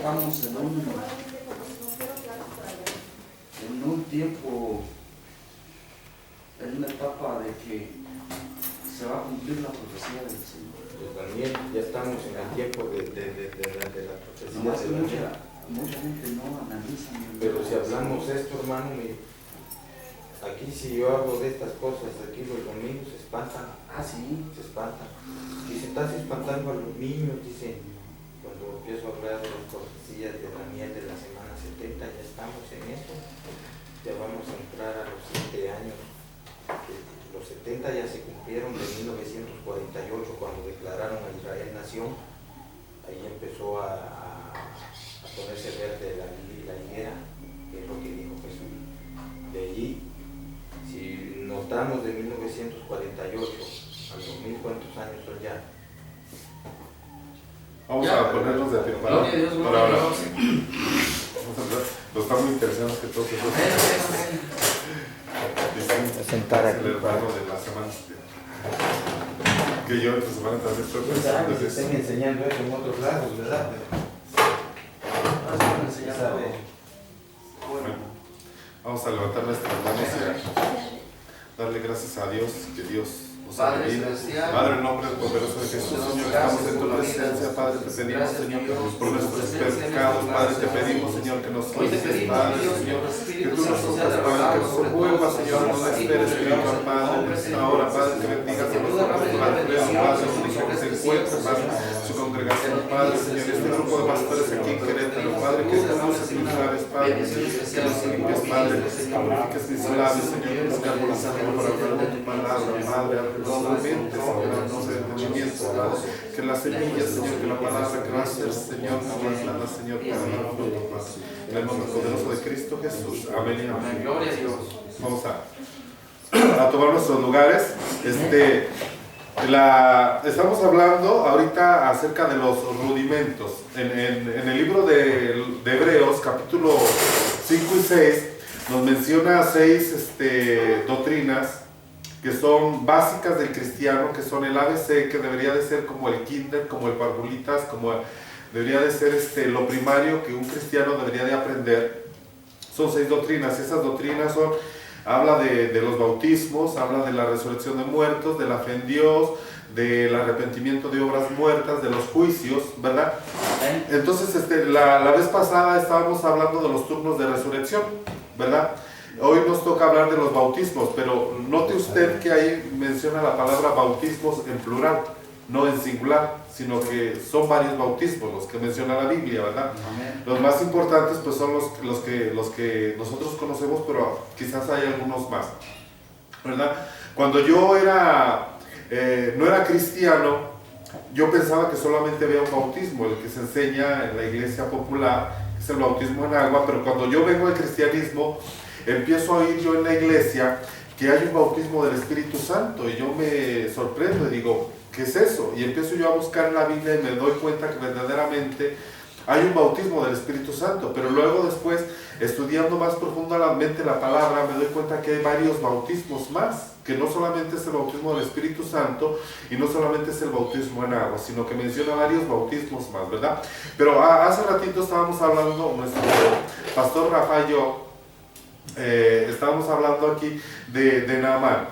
estamos en un tiempo, en una etapa de que se va a cumplir la profecía del Señor. Pues también ya estamos en el tiempo de la profecía. Nomás que mucha gente no analiza. Pero si hablamos esto, hermano, aquí si yo hablo de estas cosas, aquí los niños se espantan. Ah, sí. Se espantan. Y se estás espantando a los niños, dice, cuando empiezo a hablar de las profecías de Daniel de la semana 70, ya estamos en esto. Ya vamos a entrar a los 7 años. Los 70 ya se cumplieron de 1948, cuando declararon a Israel nación. Ahí empezó a ponerse verde la higuera, que es lo que dijo Jesús. De allí, si notamos de 1948 al 2000, ¿cuántos años son ya? Vamos a ponernos de pie para hablar. Nos está muy interesante que todos esos sentar aquí el hermano de la semana que yo esta semana también estoy pensando que estén enseñando eso en otros lados, ¿verdad? Bueno, vamos a levantar nuestras manos y darle gracias a Dios, que Dios nos ha bendiga. Padre, en nombre poderoso de Jesús, Señor, estamos en tu presencia, Padre, te pedimos, Señor, por nuestros pecados, Padre, te pedimos, Señor, que nos quites, Padre, Señor, que tú nos tocas, Padre, que nos envuelvas, Señor, no nos esperes, espiritual, Padre, ahora, Padre, que bendigas a nuestro Padre, que se encuentre, Padre, su congregación, Padre, Señor, este grupo de pastores aquí en Querétaro, Padre, que tú uses mis labios, Padre, que los limpies, Padre, que purifiques mis labios, Señor, que nos carbones, Señor, para hablar de tu palabra, Padre, solamente, Señor, no sé, entendimiento, Padre, que las semillas, Señor, que la palabra que va a ser, Señor, no nada, Señor, para dar fruto, Padre, en el nombre poderoso de Cristo Jesús, amén y amén. Gloria a Dios. Vamos a tomar nuestros lugares. Estamos hablando ahorita acerca de los rudimentos. En el libro de Hebreos, capítulo 5 y 6, nos menciona 6 doctrinas que son básicas del cristiano, que son el ABC, que debería de ser como el kinder, como el parvulitas, como debería de ser lo primario que un cristiano debería de aprender. Son 6 doctrinas, y esas doctrinas habla de los bautismos, habla de la resurrección de muertos, de la fe en Dios, del arrepentimiento de obras muertas, de los juicios, ¿verdad? Entonces, la vez pasada estábamos hablando de los turnos de resurrección, ¿verdad? Hoy nos toca hablar de los bautismos, pero note usted que ahí menciona la palabra bautismos en plural, no en singular, sino que son varios bautismos los que menciona la Biblia, ¿verdad? Amén. Los más importantes pues son los que nosotros conocemos, pero quizás hay algunos más, ¿verdad? Cuando yo no era cristiano, yo pensaba que solamente había un bautismo, el que se enseña en la iglesia popular, que es el bautismo en agua, pero cuando yo vengo al cristianismo, empiezo a oír yo en la iglesia que hay un bautismo del Espíritu Santo, y yo me sorprendo y digo, ¿qué es eso? Y empiezo yo a buscar en la Biblia y me doy cuenta que verdaderamente hay un bautismo del Espíritu Santo, pero luego después, estudiando más profundamente la palabra, me doy cuenta que hay varios bautismos más, que no solamente es el bautismo del Espíritu Santo y no solamente es el bautismo en agua, sino que menciona varios bautismos más, ¿verdad? Pero hace ratito estábamos hablando, nuestro pastor Rafa y yo, estábamos hablando aquí de Naamán.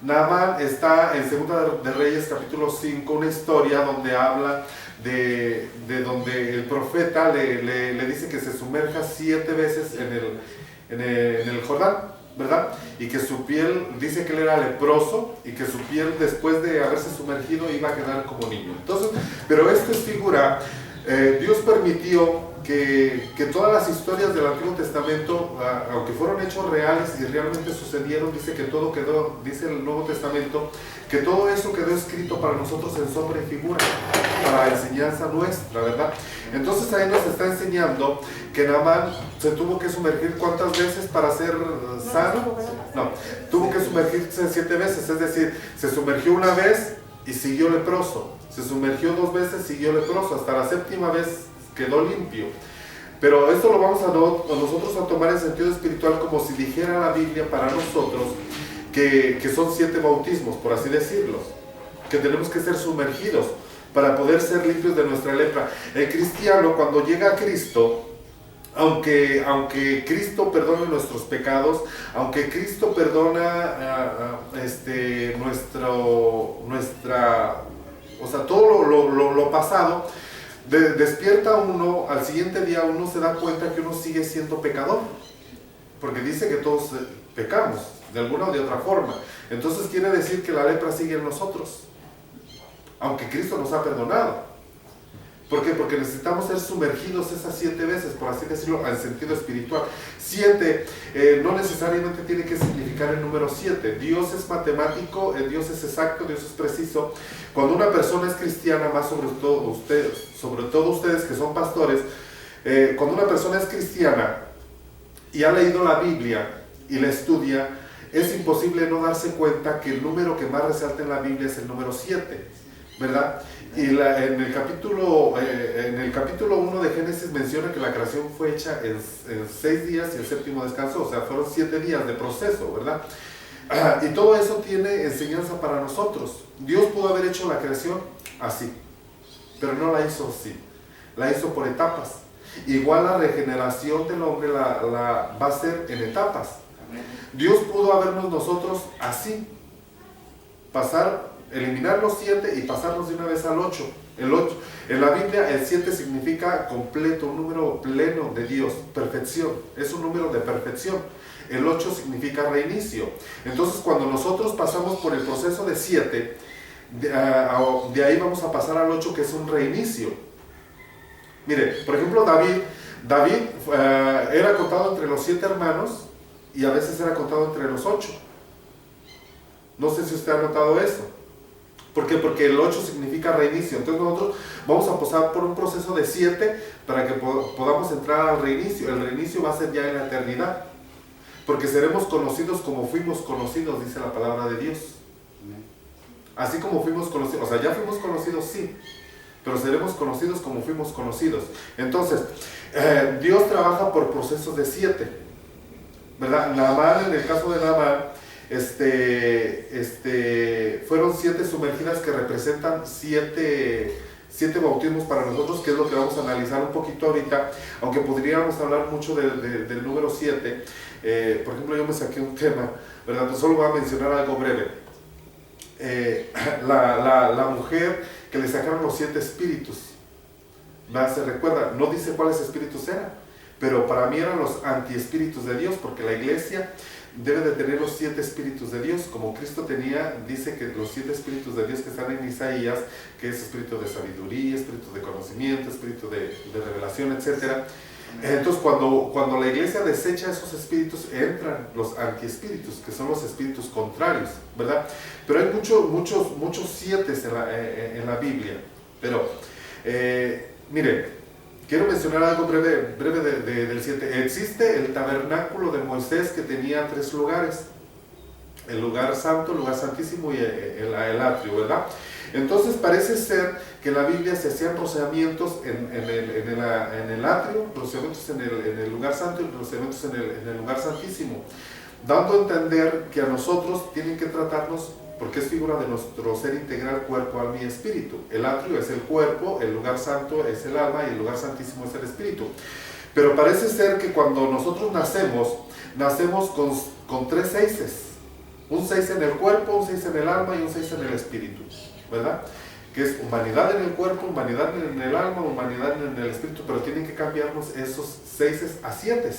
Naamán está en Segunda de Reyes capítulo 5, una historia donde habla de donde el profeta le dice que se sumerja 7 veces en el Jordán, ¿verdad? Y que su piel, dice que él era leproso y que su piel después de haberse sumergido iba a quedar como niño. Entonces, pero esto es figura, Dios permitió que todas las historias del Antiguo Testamento, aunque fueron hechos reales y realmente sucedieron, dice que todo quedó, dice el Nuevo Testamento, que todo eso quedó escrito para nosotros en sombra y figura, para enseñanza nuestra, ¿verdad? Entonces ahí nos está enseñando que Naamán se tuvo que sumergir ¿cuántas veces para ser sano? No, tuvo que sumergirse 7 veces, es decir, se sumergió una vez y siguió leproso, se sumergió 2 veces, siguió leproso, hasta la 7ª vez quedó limpio. Pero esto lo vamos a nosotros a tomar en sentido espiritual, como si dijera la Biblia para nosotros que son 7 bautismos, por así decirlo, que tenemos que ser sumergidos. para poder ser limpios de nuestra lepra. El cristiano, cuando llega a Cristo, aunque Cristo perdone nuestros pecados, aunque Cristo perdona o sea, todo lo pasado, despierta uno, al siguiente día uno se da cuenta que uno sigue siendo pecador, porque dice que todos pecamos, de alguna o de otra forma. Entonces quiere decir que la lepra sigue en nosotros, aunque Cristo nos ha perdonado. ¿Por qué? Porque necesitamos ser sumergidos esas 7 veces, por así decirlo, en sentido espiritual. 7 no necesariamente tiene que significar el número 7. Dios es matemático, Dios es exacto, Dios es preciso. Cuando una persona es cristiana, más sobre todo ustedes que son pastores, cuando una persona es cristiana y ha leído la Biblia y la estudia, es imposible no darse cuenta que el número que más resalta en la Biblia es el número 7, ¿verdad? Y en el capítulo 1 de Génesis menciona que la creación fue hecha en 6 días y el séptimo descanso, o sea, fueron 7 días de proceso, ¿verdad? Y todo eso tiene enseñanza para nosotros. Dios pudo haber hecho la creación así, pero no la hizo así, la hizo por etapas. Igual la regeneración del hombre la va a ser en etapas. Dios pudo habernos nosotros así, eliminar los 7 y pasarnos de una vez al 8. En la Biblia el 7 significa completo, un número pleno de Dios, perfección, es un número de perfección. El 8 significa reinicio. Entonces cuando nosotros pasamos por el proceso de 7, de ahí vamos a pasar al 8, que es un reinicio. Mire, por ejemplo, David era contado entre los 7 hermanos y a veces era contado entre los 8. No sé si usted ha notado eso. ¿Por qué? Porque el 8 significa reinicio. Entonces nosotros vamos a pasar por un proceso de 7 para que podamos entrar al reinicio. El reinicio va a ser ya en la eternidad. Porque seremos conocidos como fuimos conocidos, dice la palabra de Dios. Así como fuimos conocidos. O sea, ya fuimos conocidos, sí. Pero seremos conocidos como fuimos conocidos. Entonces, Dios trabaja por procesos de 7. ¿Verdad? Naamán, en el caso de Naamán, fueron 7 sumergidas que representan 7 bautismos para nosotros, que es lo que vamos a analizar un poquito ahorita, aunque podríamos hablar mucho del número 7. Por ejemplo, yo me saqué un tema, ¿verdad? Pues solo voy a mencionar algo breve. La mujer que le sacaron los 7 espíritus, ¿verdad? Se recuerda, no dice cuáles espíritus eran, pero para mí eran los antiespíritus de Dios, porque la iglesia debe de tener los 7 espíritus de Dios, como Cristo tenía. Dice que los 7 espíritus de Dios que están en Isaías, que es espíritu de sabiduría, espíritu de conocimiento, espíritu de revelación, etc. Entonces cuando la iglesia desecha esos espíritus, entran los antiespíritus, que son los espíritus contrarios, ¿verdad? Pero hay muchos 7 en la Biblia. Pero miren, quiero mencionar algo breve del 7. Existe el tabernáculo de Moisés, que tenía 3 lugares. El lugar santo, el lugar santísimo y el atrio, ¿verdad? Entonces parece ser que en la Biblia se hacían rociamientos en el atrio, rociamientos en el lugar santo y rociamientos en el lugar santísimo, dando a entender que a nosotros tienen que tratarnos, porque es figura de nuestro ser integral, cuerpo, alma y espíritu. El atrio es el cuerpo, el lugar santo es el alma y el lugar santísimo es el espíritu. Pero parece ser que cuando nosotros nacemos con 3 seises. Un 6 en el cuerpo, un 6 en el alma y un 6 en el espíritu, ¿verdad? Que es humanidad en el cuerpo, humanidad en el alma, humanidad en el espíritu, pero tienen que cambiarnos esos 6 a 7,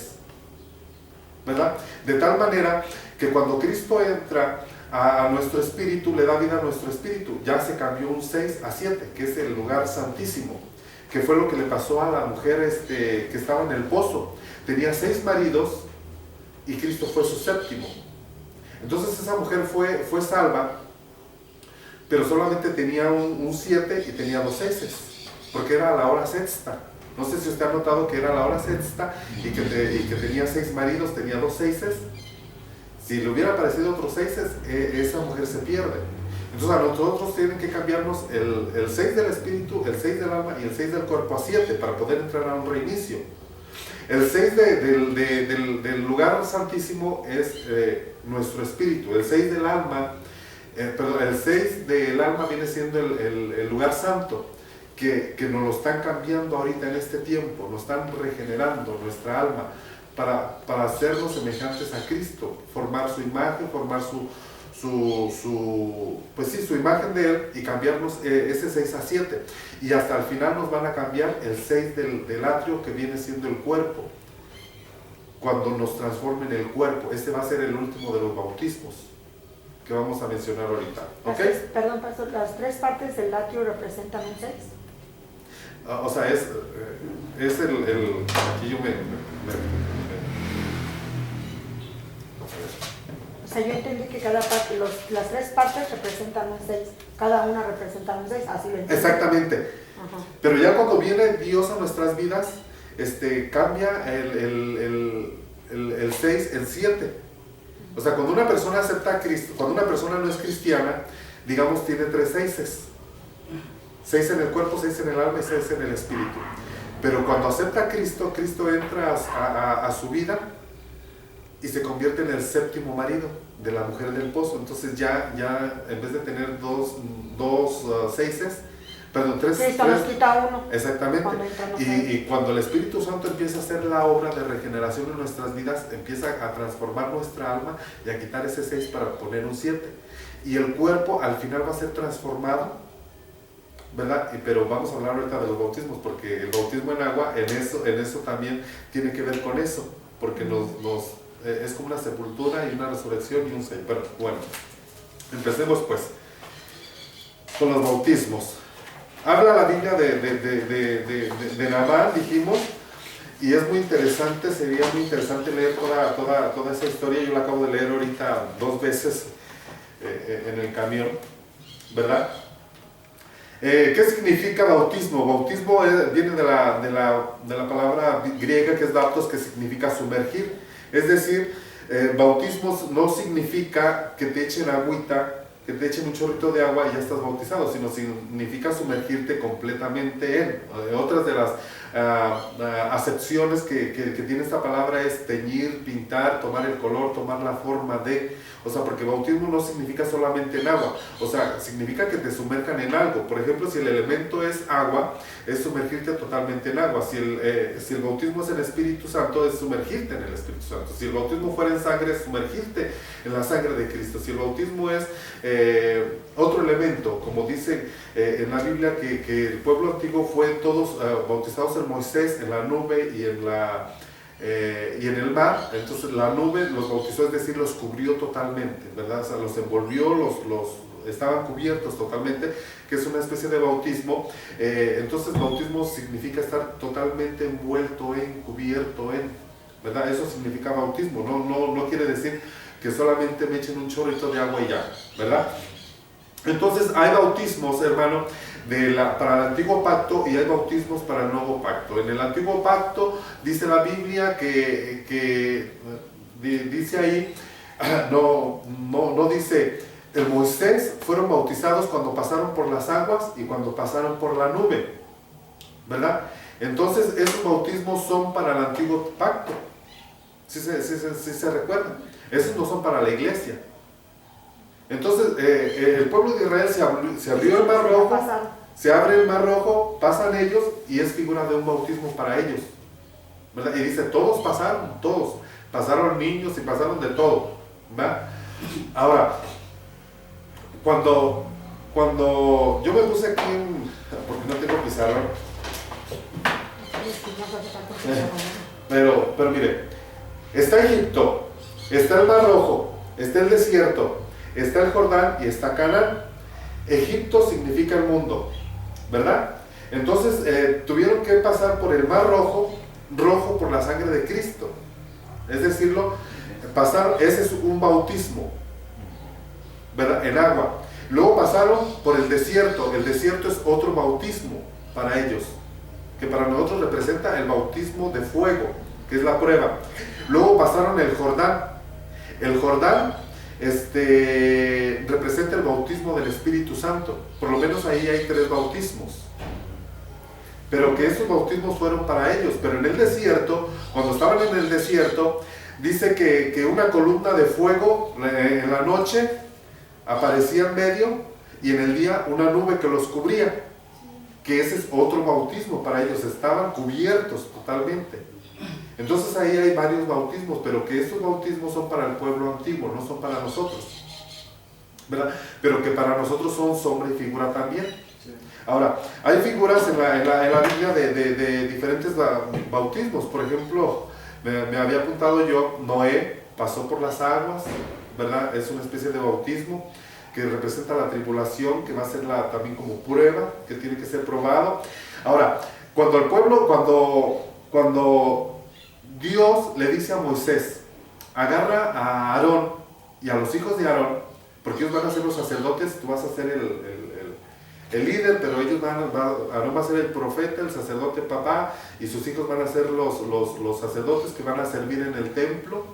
¿verdad? De tal manera que cuando Cristo entra a nuestro espíritu, le da vida a nuestro espíritu, ya se cambió un 6 a 7, que es el lugar santísimo, que fue lo que le pasó a la mujer que estaba en el pozo. Tenía 6 maridos y Cristo fue su 7º. Entonces esa mujer fue salva, pero solamente tenía un 7 y tenía 2 6, porque era a la hora sexta. No sé si usted ha notado que era a la hora sexta y que tenía 6 maridos, tenía 2 6. Si le hubiera aparecido otros 6, esa mujer se pierde. Entonces a nosotros tienen que cambiarnos el 6 del espíritu, el 6 del alma y el 6 del cuerpo a 7 para poder entrar a un reinicio. El 6 del lugar santísimo es nuestro espíritu. El 6 del alma perdón, el 6 del alma viene siendo el lugar santo, que nos lo están cambiando ahorita en este tiempo, nos están regenerando nuestra alma para hacernos semejantes a Cristo, formar su imagen, formar pues sí, su imagen de Él y cambiarnos ese 6 a 7. Y hasta el final nos van a cambiar el 6 del atrio, que viene siendo el cuerpo, cuando nos transformen el cuerpo. Este va a ser el último de los bautismos que vamos a mencionar ahorita. ¿Ok? Perdón, pastor, ¿las 3 partes del atrio representan un 6? O sea, es aquí yo O sea, yo entendí que cada parte, las 3 partes representan un 6, cada una representa un 6, así lo entendí. Exactamente. Ajá. Pero ya cuando viene Dios a nuestras vidas, cambia el 6 en 7. O sea, cuando una persona acepta a Cristo, cuando una persona no es cristiana, digamos, tiene 3 seises. 6 en el cuerpo, 6 en el alma y 6 en el espíritu. Pero cuando acepta a Cristo, Cristo entra a su vida y se convierte en el 7º marido de la mujer del pozo. Entonces ya en vez de tener dos seises, perdón, 3. Cristo nos quita uno. Exactamente. Y cuando el Espíritu Santo empieza a hacer la obra de regeneración en nuestras vidas, empieza a transformar nuestra alma y a quitar ese 6 para poner un 7. Y el cuerpo al final va a ser transformado, ¿verdad? Pero vamos a hablar ahorita de los bautismos, porque el bautismo en agua, en eso también tiene que ver con eso, porque es como una sepultura y una resurrección y un 6. Pero bueno, empecemos pues con los bautismos. Habla la Biblia de Naamán, dijimos, y es muy interesante, sería muy interesante leer toda esa historia. Yo la acabo de leer ahorita 2 veces en el camión, ¿verdad? ¿Qué significa bautismo? Bautismo viene de la palabra griega, que es baptos, que significa sumergir. Es decir, bautismo no significa que te echen agüita, que te echen un chorrito de agua y ya estás bautizado, sino significa sumergirte completamente en. Otras de las acepciones que tiene esta palabra es teñir, pintar, tomar el color, tomar la forma de. O sea, porque bautismo no significa solamente en agua, o sea, significa que te sumerjan en algo. Por ejemplo, si el elemento es agua, es sumergirte totalmente en agua. Si el bautismo es en Espíritu Santo, es sumergirte en el Espíritu Santo. Si el bautismo fuera en sangre, es sumergirte en la sangre de Cristo. Si el bautismo es otro elemento, como dice en la Biblia, que el pueblo antiguo fue todos bautizados en Moisés, en la nube y en el mar. Entonces la nube los bautizó, es decir, los cubrió totalmente, ¿verdad? O sea, los envolvió, estaban cubiertos totalmente, que es una especie de bautismo. Entonces bautismo significa estar totalmente envuelto en, cubierto en, ¿verdad? Eso significa bautismo. No quiere decir que solamente me echen un chorrito de agua y ya, ¿verdad? Entonces hay bautismos, hermano, para el antiguo pacto, y hay bautismos para el nuevo pacto. En el antiguo pacto dice la Biblia que dice ahí, no dice, el Moisés fueron bautizados cuando pasaron por las aguas y cuando pasaron por la nube, ¿verdad? Entonces esos bautismos son para el antiguo pacto, si se recuerdan. Esos no son para la iglesia. Entonces el pueblo de Israel se abrió el mar rojo, se abre el mar rojo, pasan ellos y es figura de un bautismo para ellos, ¿verdad? Y dice, todos pasaron niños y pasaron de todo, ¿verdad? Ahora, cuando yo me puse aquí, porque no tengo pizarrón, pero mire, está Egipto, está el mar rojo, está el desierto, está el Jordán y está Canaán. Egipto significa el mundo, ¿verdad? Entonces tuvieron que pasar por el mar rojo por la sangre de Cristo. Es decirlo, ese es un bautismo, ¿verdad? En agua. Luego pasaron por el desierto es otro bautismo para ellos, que para nosotros representa el bautismo de fuego, que es la prueba. Luego pasaron el Jordán. El Jordán representa el bautismo del Espíritu Santo. Por lo menos ahí hay 3 bautismos, pero que esos bautismos fueron para ellos. Pero en el desierto, cuando estaban en el desierto, dice que una columna de fuego en la noche aparecía en medio y en el día una nube que los cubría, que ese es otro bautismo para ellos, estaban cubiertos totalmente. Entonces ahí hay varios bautismos, pero que estos bautismos son para el pueblo antiguo, no son para nosotros, ¿verdad? Pero que para nosotros son sombra y figura también. Ahora, hay figuras en la Biblia de diferentes bautismos. Por ejemplo, me había apuntado yo, Noé pasó por las aguas, ¿verdad? Es una especie de bautismo que representa la tribulación, que va a ser también como prueba, que tiene que ser probado. Ahora, cuando el pueblo, cuando Dios le dice a Moisés, agarra a Aarón y a los hijos de Aarón, porque ellos van a ser los sacerdotes, tú vas a ser el líder, pero Aarón va a ser el profeta, el sacerdote papá, y sus hijos van a ser los sacerdotes que van a servir en el templo.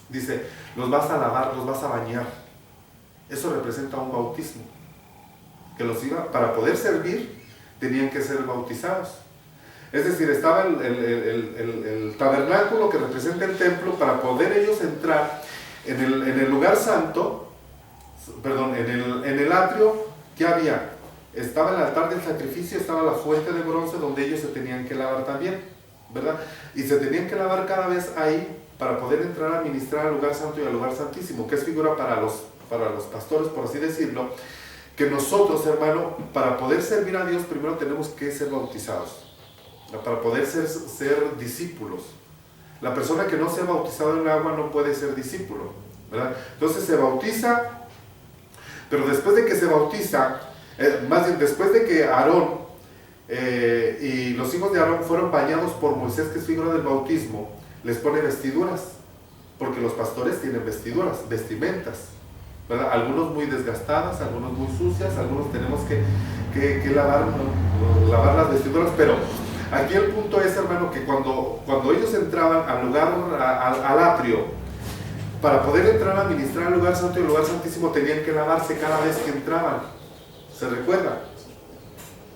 Dice, los vas a lavar, los vas a bañar. Eso representa un bautismo, que para poder servir, tenían que ser bautizados. Es decir, estaba el tabernáculo que representa el templo. Para poder ellos entrar en el lugar santo, perdón, en el atrio, ¿qué había? Estaba el altar del sacrificio, estaba la fuente de bronce donde ellos se tenían que lavar también, ¿verdad? Y se tenían que lavar cada vez ahí para poder entrar a ministrar al lugar santo y al lugar santísimo, que es figura para los pastores, por así decirlo, que nosotros, hermano, para poder servir a Dios, primero tenemos que ser bautizados, para poder ser discípulos. La persona que no sea bautizado en agua no puede ser discípulo, ¿verdad? Entonces se bautiza, pero después de que se bautiza, más bien después de que Aarón y los hijos de Aarón fueron bañados por Moisés, que es figura del bautismo, les pone vestiduras, porque los pastores tienen vestimentas, ¿verdad? Algunos muy desgastadas, algunos muy sucias, algunos tenemos que lavar las vestiduras, pero aquí el punto es, hermano, que cuando ellos entraban al lugar, al atrio, para poder entrar a ministrar al lugar santo y al lugar santísimo, tenían que lavarse cada vez que entraban. ¿Se recuerda?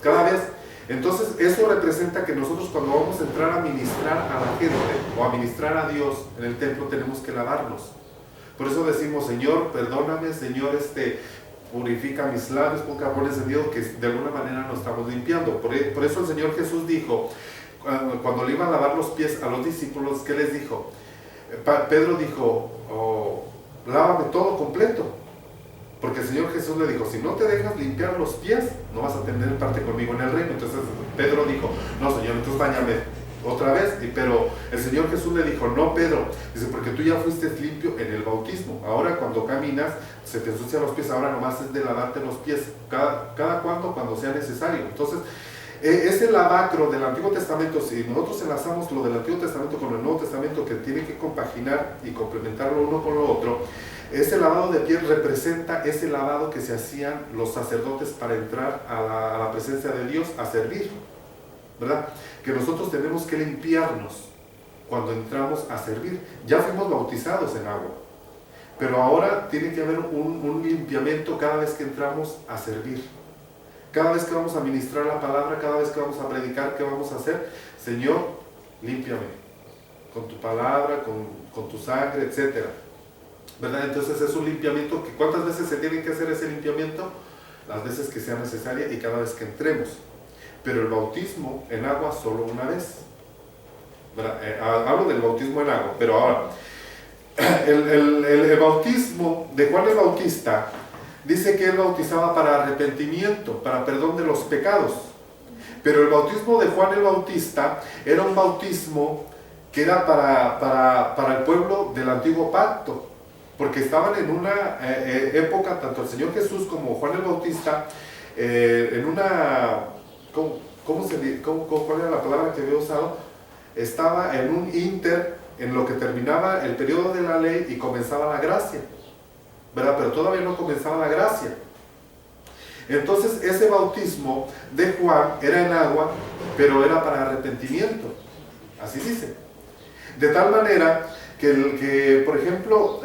Cada vez. Entonces eso representa que nosotros, cuando vamos a entrar a ministrar a la gente o a ministrar a Dios en el templo, tenemos que lavarnos. Por eso decimos, Señor, perdóname, Señor, purifica mis labios, pon carbón encendido, que de alguna manera nos estamos limpiando. Por eso el Señor Jesús dijo, cuando le iban a lavar los pies a los discípulos, ¿qué les dijo? Pedro dijo, lávame todo completo. Porque el Señor Jesús le dijo, si no te dejas limpiar los pies, no vas a tener parte conmigo en el reino. Entonces Pedro dijo, no, Señor, entonces báñame otra vez. Pero el Señor Jesús le dijo, no, Pedro, dice, porque tú ya fuiste limpio en el bautismo. Ahora cuando caminas, se te ensucian los pies, ahora nomás es de lavarte los pies. ¿Cada cuánto? Cuando sea necesario. Entonces, ese lavacro del Antiguo Testamento, si nosotros enlazamos lo del Antiguo Testamento con el Nuevo Testamento, que tiene que compaginar y complementarlo uno con lo otro, ese lavado de pies representa ese lavado que se hacían los sacerdotes para entrar a la presencia de Dios a servir, ¿verdad? Que nosotros tenemos que limpiarnos cuando entramos a servir. Ya fuimos bautizados en agua, pero ahora tiene que haber un limpiamiento cada vez que entramos a servir. Cada vez que vamos a ministrar la palabra, cada vez que vamos a predicar, ¿qué vamos a hacer? Señor, límpiame con tu palabra, con tu sangre, etcétera, ¿verdad? Entonces es un limpiamiento que ¿cuántas veces se tiene que hacer ese limpiamiento? Las veces que sea necesaria y cada vez que entremos. Pero el bautismo en agua solo una vez, ¿verdad? Hablo del bautismo en agua, pero ahora el bautismo de Juan el Bautista dice que él bautizaba para arrepentimiento, para perdón de los pecados. Pero el bautismo de Juan el Bautista era un bautismo que era para el pueblo del antiguo pacto, porque estaban en una época, tanto el Señor Jesús como Juan el Bautista, en una, ¿cuál era la palabra que había usado? Estaba en un inter, en lo que terminaba el periodo de la ley y comenzaba la gracia, ¿verdad? Pero todavía no comenzaba la gracia. Entonces ese bautismo de Juan era en agua, pero era para arrepentimiento, así dice. De tal manera que por ejemplo,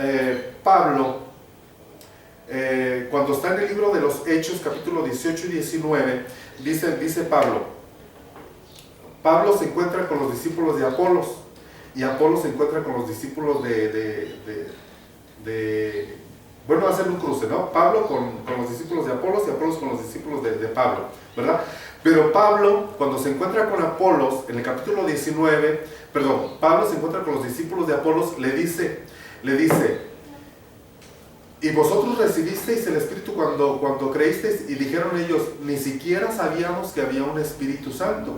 Pablo, cuando está en el libro de los Hechos, capítulo 18 y 19, dice Pablo se encuentra con los discípulos de Apolos, y Apolos se encuentra con los discípulos de Bueno, hacer un cruce, ¿no? Pablo con los discípulos de Apolos y Apolos con los discípulos de Pablo, ¿verdad? Pero Pablo, cuando se encuentra con Apolos, en el capítulo 19, Pablo se encuentra con los discípulos de Apolos, le dice, y vosotros recibisteis el Espíritu cuando creísteis, y dijeron ellos, ni siquiera sabíamos que había un Espíritu Santo.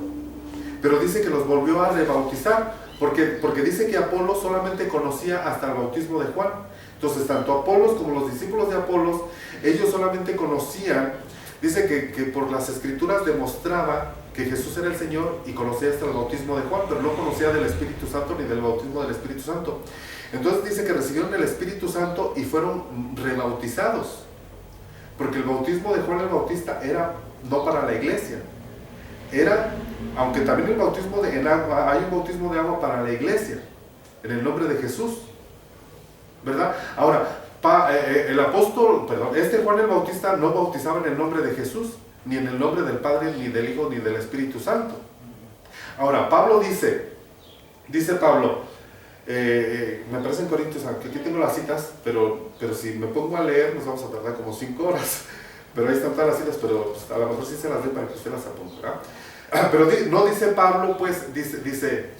Pero dice que los volvió a rebautizar, porque dice que Apolos solamente conocía hasta el bautismo de Juan. Entonces, tanto Apolos como los discípulos de Apolos, ellos solamente conocían, dice que por las Escrituras demostraba que Jesús era el Señor y conocía hasta el bautismo de Juan, pero no conocía del Espíritu Santo ni del bautismo del Espíritu Santo. Entonces dice que recibieron el Espíritu Santo y fueron rebautizados, porque el bautismo de Juan el Bautista era no para la iglesia, era, aunque también el bautismo en agua, hay un bautismo de agua para la iglesia, en el nombre de Jesús, ¿verdad? Ahora, el apóstol, Juan el Bautista no bautizaba en el nombre de Jesús, ni en el nombre del Padre, ni del Hijo, ni del Espíritu Santo. Ahora, Pablo dice Pablo, me parece en Corintios, aunque aquí tengo las citas, pero si me pongo a leer nos vamos a tardar como 5 horas, pero ahí están todas las citas, pero pues, a lo mejor sí se las doy para que usted las apunte, ¿verdad? Pero no dice Pablo, pues, dice,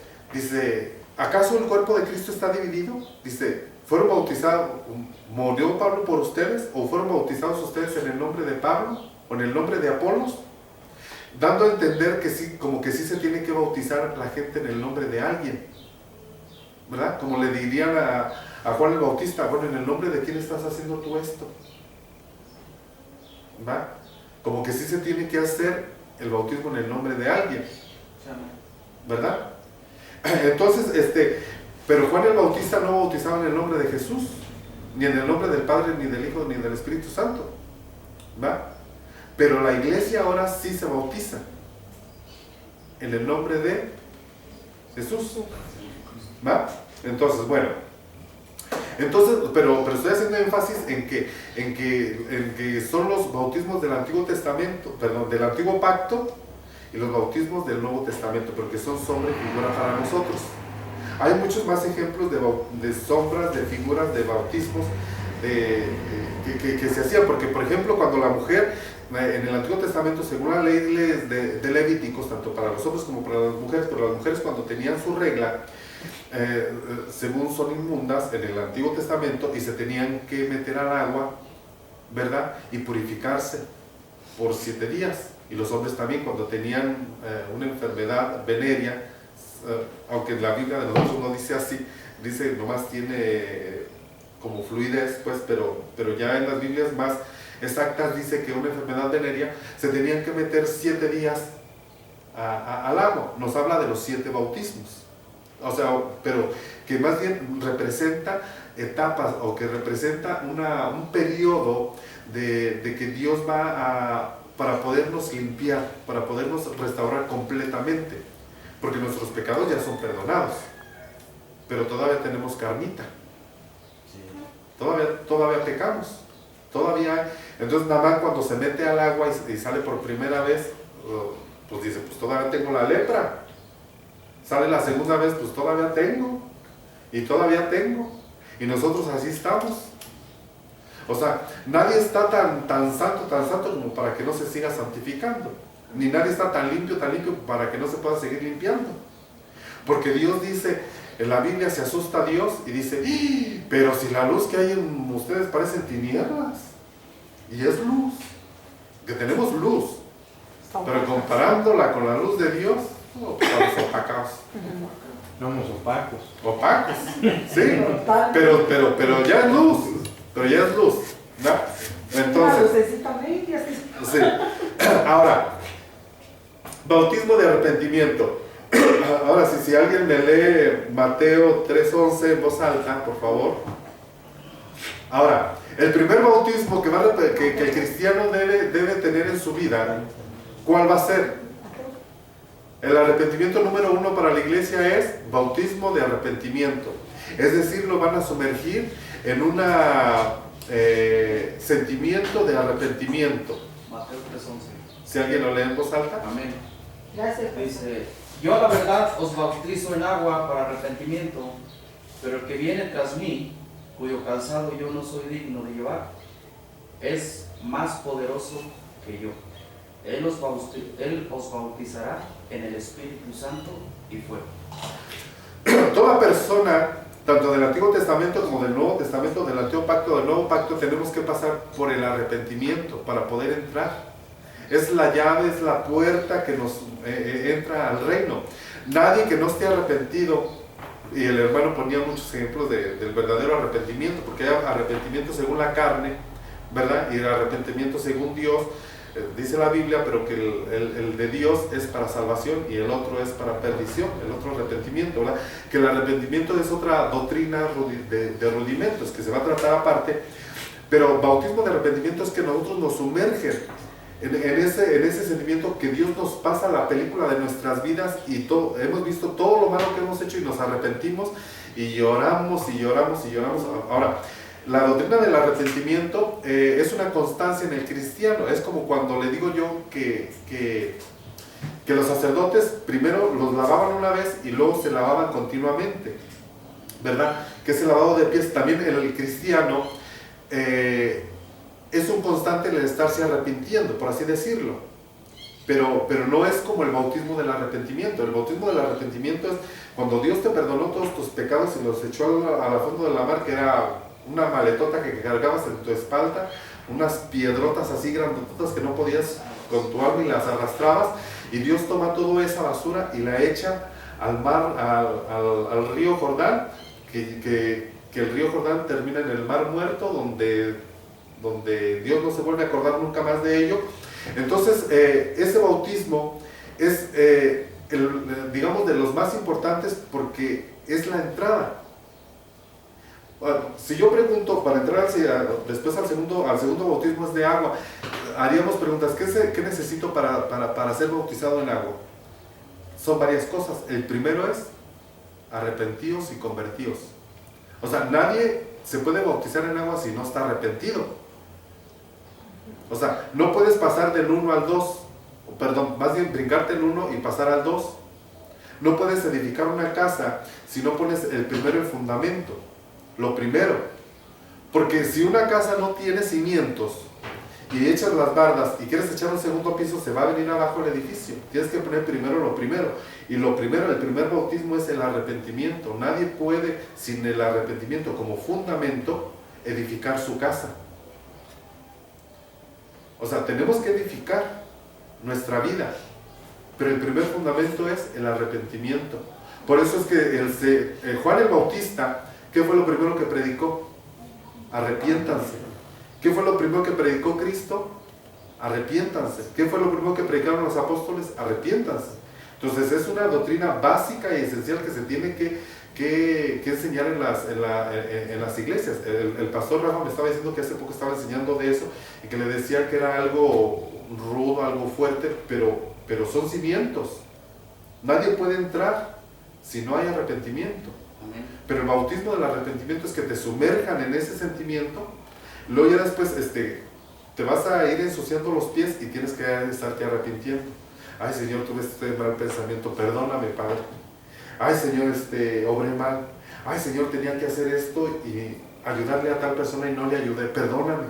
¿acaso el cuerpo de Cristo está dividido? Dice, ¿fueron bautizados, murió Pablo por ustedes? ¿O fueron bautizados ustedes en el nombre de Pablo? ¿O en el nombre de Apolos? Dando a entender que sí, como que sí se tiene que bautizar la gente en el nombre de alguien, ¿verdad? Como le dirían a Juan el Bautista, bueno, ¿en el nombre de quién estás haciendo tú esto? ¿Va? Como que sí se tiene que hacer el bautismo en el nombre de alguien, ¿verdad? Entonces, pero Juan el Bautista no bautizaba en el nombre de Jesús, ni en el nombre del Padre, ni del Hijo, ni del Espíritu Santo, ¿va? Pero la iglesia ahora sí se bautiza en el nombre de Jesús, ¿va? Entonces, bueno, pero estoy haciendo énfasis en que son los bautismos del Antiguo Testamento, del Antiguo Pacto, y los bautismos del Nuevo Testamento, porque son sombra y figura para nosotros. Hay muchos más ejemplos de sombras, de figuras, de bautismos que se hacían, porque por ejemplo cuando la mujer en el Antiguo Testamento, según la ley de Levíticos, tanto para los hombres como para las mujeres, pero las mujeres cuando tenían su regla, según son inmundas en el Antiguo Testamento, y se tenían que meter al agua, ¿verdad? Y purificarse por 7 días. Y los hombres también cuando tenían una enfermedad venérea, aunque en la Biblia de nosotros no dice así, dice nomás tiene como fluidez, pues, pero ya en las Biblias más exactas dice que una enfermedad venérea se tenían que meter 7 días al agua. Nos habla de los 7 bautismos, o sea, pero que más bien representa etapas, o que representa un periodo de que Dios va para podernos limpiar, para podernos restaurar completamente, porque nuestros pecados ya son perdonados, pero todavía tenemos carnita, todavía pecamos, todavía. Entonces nada más cuando se mete al agua y sale por primera vez, pues dice, pues todavía tengo la lepra. Sale la segunda vez, pues todavía tengo, y todavía tengo, y nosotros así estamos. O sea, nadie está tan santo como para que no se siga santificando, ni nadie está tan limpio para que no se pueda seguir limpiando, porque Dios dice, en la Biblia se asusta a Dios y dice, ¡ih! Pero si la luz que hay en ustedes parecen tinieblas, y es luz, que tenemos luz, pero comparándola con la luz de Dios, estamos opacados. Somos opacos. Opacos, sí, pero ya es luz, ¿no? Entonces, sí. Ahora, bautismo de arrepentimiento. Ahora, si alguien me lee Mateo 3:11 en voz alta, por favor. Ahora, el primer bautismo que el cristiano debe tener en su vida, ¿cuál va a ser? El arrepentimiento número 1 para la iglesia es bautismo de arrepentimiento. Es decir, lo van a sumergir en un sentimiento de arrepentimiento. Mateo 3:11. Si alguien lo lee en voz alta. Amén. Gracias. Dice, yo a la verdad os bautizo en agua para arrepentimiento, pero el que viene tras mí, cuyo calzado yo no soy digno de llevar, es más poderoso que yo. Él os bautizará en el Espíritu Santo y fuego. Toda persona, tanto del Antiguo Testamento como del Nuevo Testamento, del Antiguo Pacto, del Nuevo Pacto, tenemos que pasar por el arrepentimiento para poder entrar. Es la llave, es la puerta que nos entra al reino. Nadie que no esté arrepentido, y el hermano ponía muchos ejemplos del verdadero arrepentimiento, porque hay arrepentimiento según la carne, ¿verdad? Y el arrepentimiento según Dios, dice la Biblia, pero que el de Dios es para salvación y el otro es para perdición, el otro arrepentimiento, ¿verdad? Que el arrepentimiento es otra doctrina de rudimentos que se va a tratar aparte, pero bautismo de arrepentimiento es que nosotros nos sumergen en ese sentimiento que Dios nos pasa la película de nuestras vidas y hemos visto todo lo malo que hemos hecho y nos arrepentimos y lloramos y lloramos y lloramos. Ahora, la doctrina del arrepentimiento es una constancia en el cristiano. Es como cuando le digo yo que los sacerdotes primero los lavaban una vez y luego se lavaban continuamente, ¿verdad? Que ese lavado de pies también en el cristiano es un constante el estarse arrepintiendo, por así decirlo. Pero no es como el bautismo del arrepentimiento. El bautismo del arrepentimiento es cuando Dios te perdonó todos tus pecados y los echó a la fondo de la mar, que era una maletota que cargabas en tu espalda, unas piedrotas así grandotas que no podías con tu alma y las arrastrabas, y Dios toma toda esa basura y la echa al mar, al río Jordán, que el río Jordán termina en el mar muerto, donde Dios no se vuelve a acordar nunca más de ello. Entonces ese bautismo es digamos de los más importantes porque es la entrada. Bueno, si yo pregunto para entrar después al segundo bautismo es de agua, haríamos preguntas: ¿qué necesito para ser bautizado en agua? Son varias cosas. El primero es arrepentíos y convertíos. O sea, nadie se puede bautizar en agua si no está arrepentido. O sea, no puedes pasar del 1 al 2, perdón, más bien brincarte el 1 y pasar al 2. No puedes edificar una casa si no pones el primero el fundamento, lo primero. Porque si una casa no tiene cimientos y echas las bardas y quieres echar un segundo piso, se va a venir abajo el edificio. Tienes que poner primero lo primero. Y lo primero, el primer bautismo es el arrepentimiento. Nadie puede, sin el arrepentimiento como fundamento, edificar su casa. O sea, tenemos que edificar nuestra vida, pero el primer fundamento es el arrepentimiento. Por eso es que Juan el Bautista, ¿qué fue lo primero que predicó? Arrepiéntanse. ¿Qué fue lo primero que predicó Cristo? Arrepiéntanse. ¿Qué fue lo primero que predicaron los apóstoles? Arrepiéntanse. Entonces es una doctrina básica y esencial que se tiene que enseñar en las iglesias. El pastor Rafa me estaba diciendo que hace poco estaba enseñando de eso y que le decía que era algo rudo, algo fuerte, pero son cimientos. Nadie puede entrar si no hay arrepentimiento. Amén. Pero el bautismo del arrepentimiento es que te sumerjan en ese sentimiento. Luego ya después te vas a ir ensuciando los pies y tienes que estarte arrepintiendo. Ay, Señor, tuve este mal pensamiento, perdóname, Padre. Ay, Señor, obré mal. Ay, Señor, tenía que hacer esto y ayudarle a tal persona y no le ayudé, perdóname.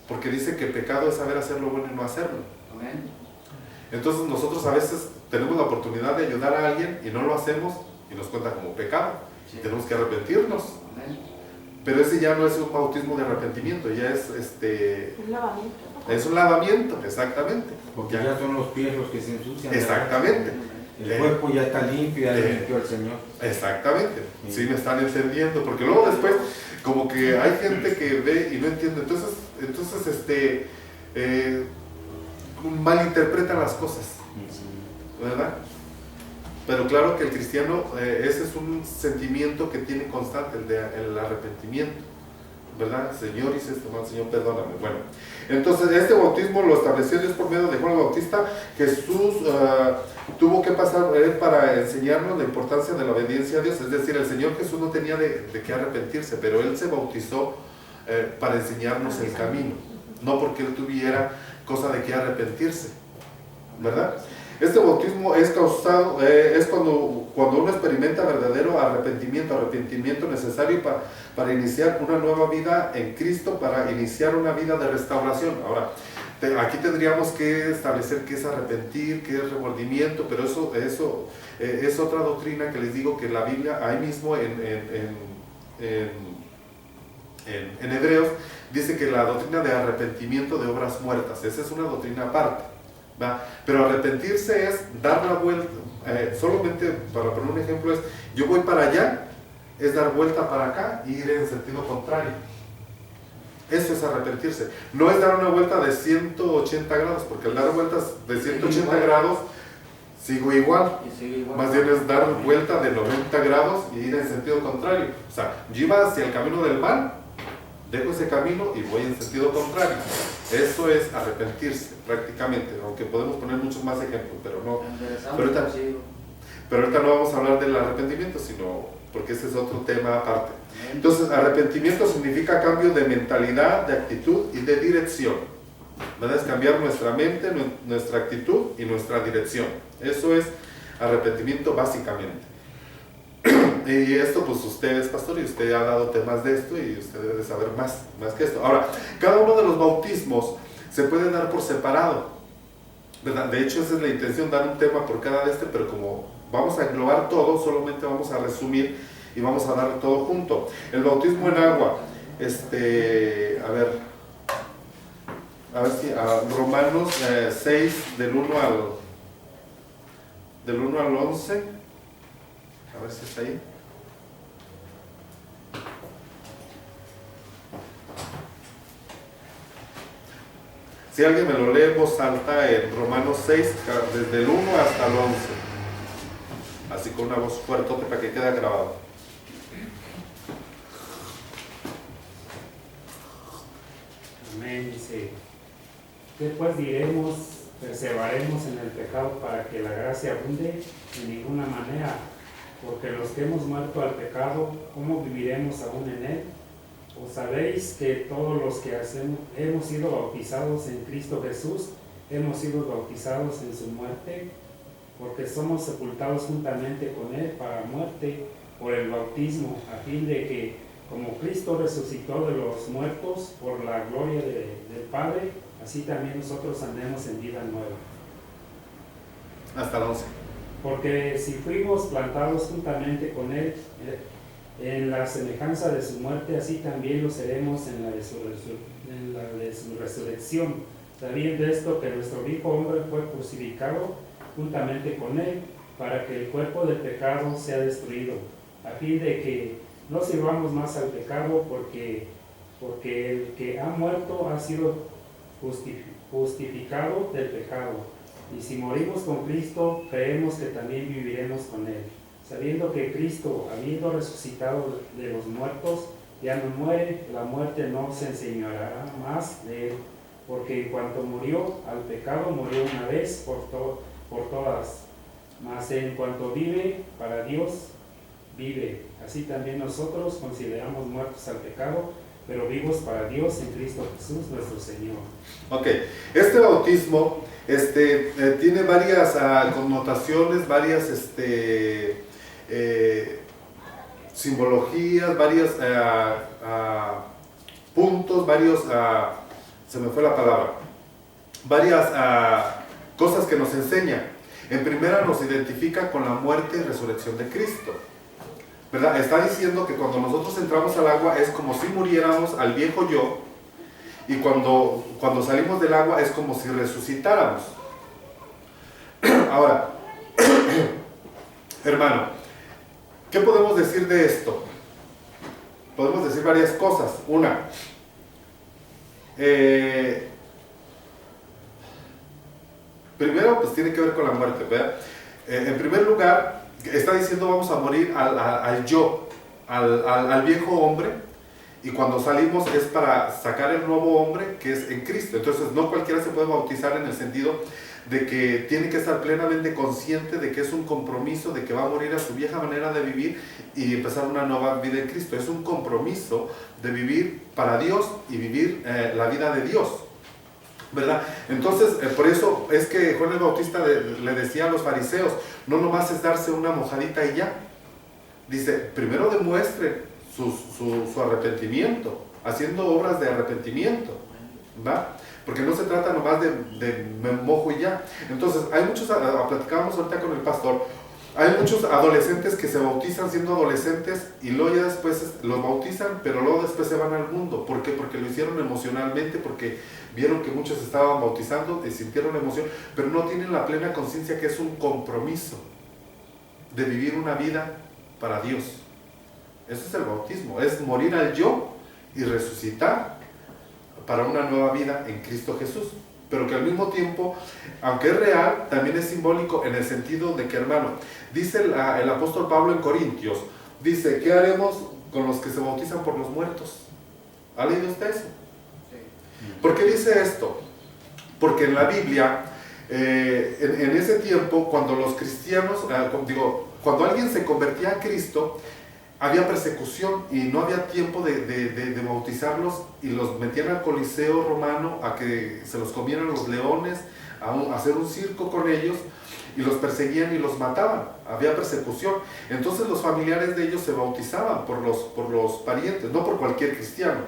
Porque dice que pecado es saber hacer lo bueno y no hacerlo. Amén. Entonces nosotros a veces tenemos la oportunidad de ayudar a alguien y no lo hacemos y nos cuenta como pecado. Sí. Tenemos que arrepentirnos. Amén. Pero ese ya no es un bautismo de arrepentimiento, ya es Un lavamiento. es un lavamiento, exactamente. Porque ya son los pies los que se ensucian. Exactamente. El cuerpo ya está limpio, ya lo limpió el Señor. Exactamente. Sí. Sí, me están entendiendo, porque luego después como que hay gente que ve y no entiende, entonces malinterpretan las cosas, ¿verdad? Pero claro que el cristiano, ese es un sentimiento que tiene constante, el arrepentimiento, ¿verdad? Señor, hice esto mal, Señor, perdóname. Bueno, entonces este bautismo lo estableció Dios por medio de Juan el Bautista. Jesús tuvo que pasar para enseñarnos la importancia de la obediencia a Dios. Es decir, el Señor Jesús no tenía de qué arrepentirse, pero Él se bautizó para enseñarnos el camino, no porque Él tuviera cosa de qué arrepentirse, ¿verdad? Este bautismo es causado, es cuando uno experimenta verdadero arrepentimiento necesario para iniciar una nueva vida en Cristo, para iniciar una vida de restauración. Ahora, aquí tendríamos que establecer qué es arrepentir, qué es remordimiento, pero eso es otra doctrina que les digo que la Biblia, ahí mismo en Hebreos, dice que la doctrina de arrepentimiento de obras muertas, esa es una doctrina aparte, ¿va? Pero arrepentirse es dar la vuelta, solamente para poner un ejemplo es, yo voy para allá, es dar vuelta para acá y ir en sentido contrario. Eso es arrepentirse. No es dar una vuelta de 180 grados, porque al dar vueltas de 180 grados, sigo igual. Más bien es dar vuelta de 90 grados y ir en sentido contrario. O sea, yo iba hacia el camino del mal, dejo ese camino y voy en sentido contrario. Eso es arrepentirse, prácticamente, aunque podemos poner muchos más ejemplos, pero no. Pero ahorita no vamos a hablar del arrepentimiento, sino porque ese es otro tema aparte. Entonces, arrepentimiento significa cambio de mentalidad, de actitud y de dirección. ¿Verdad? Es cambiar nuestra mente, nuestra actitud y nuestra dirección. Eso es arrepentimiento básicamente. Y esto, pues usted es pastor y usted ha dado temas de esto y usted debe de saber más que esto. Ahora, cada uno de los bautismos se puede dar por separado, ¿verdad? De hecho, esa es la intención, dar un tema por cada de pero como vamos a englobar todo, solamente vamos a resumir y vamos a dar todo junto. El bautismo en agua, a ver si Romanos 6 del 1 al 11, a ver si está ahí. Si alguien me lo lee en voz alta en Romanos 6, desde el 1 hasta el 11, así con una voz fuerte para que quede grabado. Amén. Dice: ¿qué pues diremos? ¿Perseveraremos en el pecado para que la gracia abunde? En ninguna manera, porque los que hemos muerto al pecado, ¿cómo viviremos aún en él? ¿O sabéis que todos los que hemos sido bautizados en Cristo Jesús, hemos sido bautizados en su muerte? Porque somos sepultados juntamente con él para muerte por el bautismo, a fin de que, como Cristo resucitó de los muertos por la gloria del Padre, así también nosotros andemos en vida nueva. Hasta el 11. Porque si fuimos plantados juntamente con él en la semejanza de su muerte, así también lo seremos en la de su resurrección, sabiendo esto que nuestro viejo hombre fue crucificado juntamente con él, para que el cuerpo del pecado sea destruido, a fin de que no sirvamos más al pecado, porque el que ha muerto ha sido justificado del pecado. Y si morimos con Cristo, creemos que también viviremos con él, sabiendo que Cristo, habiendo resucitado de los muertos, ya no muere, la muerte no se enseñoreará más de él, porque en cuanto murió al pecado, murió una vez por todas, mas en cuanto vive para Dios, vive. Así también nosotros consideramos muertos al pecado, pero vivos para Dios en Cristo Jesús nuestro Señor. Ok, este bautismo tiene varias connotaciones, varias simbologías, varios puntos, se me fue la palabra, varias cosas que nos enseña. En primera nos identifica con la muerte y resurrección de Cristo, ¿verdad? Está diciendo que cuando nosotros entramos al agua es como si muriéramos al viejo yo, y cuando salimos del agua es como si resucitáramos. Ahora, hermano, ¿qué podemos decir de esto? Podemos decir varias cosas. Una, primero, pues tiene que ver con la muerte, ¿verdad? En primer lugar, está diciendo vamos a morir al yo, al viejo hombre, y cuando salimos es para sacar el nuevo hombre que es en Cristo. Entonces no cualquiera se puede bautizar en el sentido de que tiene que estar plenamente consciente de que es un compromiso, de que va a morir a su vieja manera de vivir y empezar una nueva vida en Cristo. Es un compromiso de vivir para Dios y vivir la vida de Dios. ¿verdad? Entonces, por eso es que Juan el Bautista le decía a los fariseos, no nomás es darse una mojadita y ya. Dice, primero demuestre su arrepentimiento, haciendo obras de arrepentimiento, ¿va? Porque no se trata nomás de me mojo y ya. Entonces, hay muchos, platicábamos ahorita con el pastor, hay muchos adolescentes que se bautizan siendo adolescentes y luego ya después los bautizan, pero luego después se van al mundo. ¿Por qué? Porque lo hicieron emocionalmente, porque vieron que muchos estaban bautizando y sintieron emoción, pero no tienen la plena conciencia que es un compromiso de vivir una vida para Dios. Eso es el bautismo, es morir al yo y resucitar para una nueva vida en Cristo Jesús. Pero que al mismo tiempo, aunque es real, también es simbólico en el sentido de que, hermano, dice el apóstol Pablo en Corintios, dice, ¿qué haremos con los que se bautizan por los muertos? ¿Ha leído usted eso? ¿Por qué dice esto? Porque en la Biblia, en ese tiempo, cuando los cristianos, cuando alguien se convertía a Cristo, había persecución y no había tiempo de bautizarlos, y los metían al Coliseo romano a que se los comieran los leones, a hacer un circo con ellos, y los perseguían y los mataban. Había persecución. Entonces los familiares de ellos se bautizaban por los parientes, no por cualquier cristiano,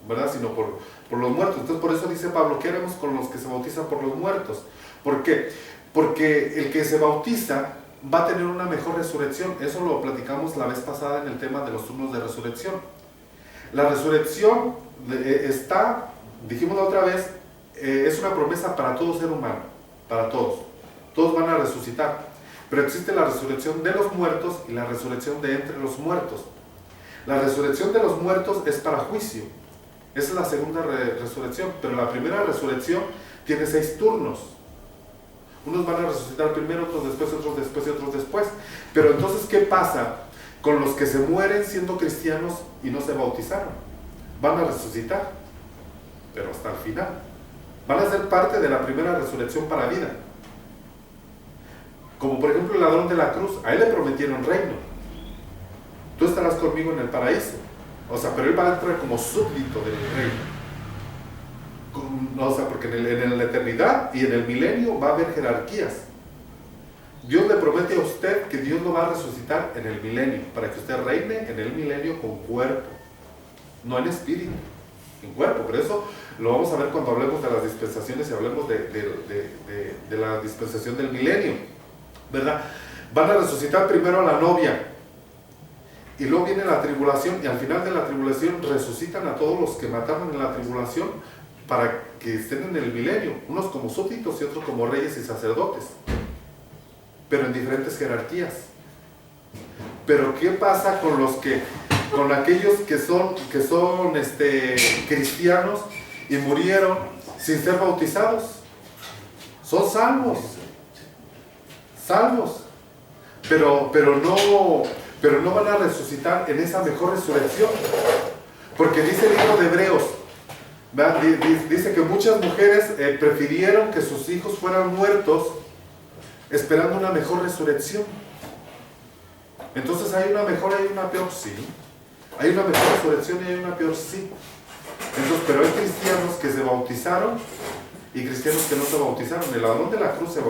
¿verdad? Sino por los muertos. Entonces por eso dice Pablo, ¿qué haremos con los que se bautizan por los muertos? ¿Por qué? Porque el que se bautiza va a tener una mejor resurrección. Eso lo platicamos la vez pasada en el tema de los turnos de resurrección. La resurrección está, dijimos la otra vez, es una promesa para todo ser humano, para todos. Todos van a resucitar. Pero existe la resurrección de los muertos y la resurrección de entre los muertos. La resurrección de los muertos es para juicio. Esa es la segunda resurrección. Pero la primera resurrección tiene 6 turnos. Unos van a resucitar primero, otros después, otros después y otros después. Pero entonces, ¿qué pasa con los que se mueren siendo cristianos y no se bautizaron? Van a resucitar, pero hasta el final. Van a ser parte de la primera resurrección para vida. Como por ejemplo el ladrón de la cruz, a él le prometieron reino. Tú estarás conmigo en el paraíso. O sea, pero él va a entrar como súbdito del reino. O sea, porque en la eternidad y en el milenio va a haber jerarquías. Dios le promete a usted que Dios lo va a resucitar en el milenio, para que usted reine en el milenio con cuerpo, no en espíritu, en cuerpo. Pero eso lo vamos a ver cuando hablemos de las dispensaciones y hablemos de la dispensación del milenio, ¿verdad? Van a resucitar primero a la novia, y luego viene la tribulación, y al final de la tribulación resucitan a todos los que mataron en la tribulación, para que estén en el milenio, unos como súbditos y otros como reyes y sacerdotes, pero en diferentes jerarquías. Pero ¿qué pasa con aquellos que son cristianos y murieron sin ser bautizados? Son salvos, pero no van a resucitar en esa mejor resurrección, porque dice el libro de Hebreos, dice que muchas mujeres prefirieron que sus hijos fueran muertos esperando una mejor resurrección. Entonces, ¿hay una mejor y hay una peor? Sí. Hay una mejor resurrección y hay una peor, sí. Entonces, pero hay cristianos que se bautizaron y cristianos que no se bautizaron. ¿El ladrón de la cruz se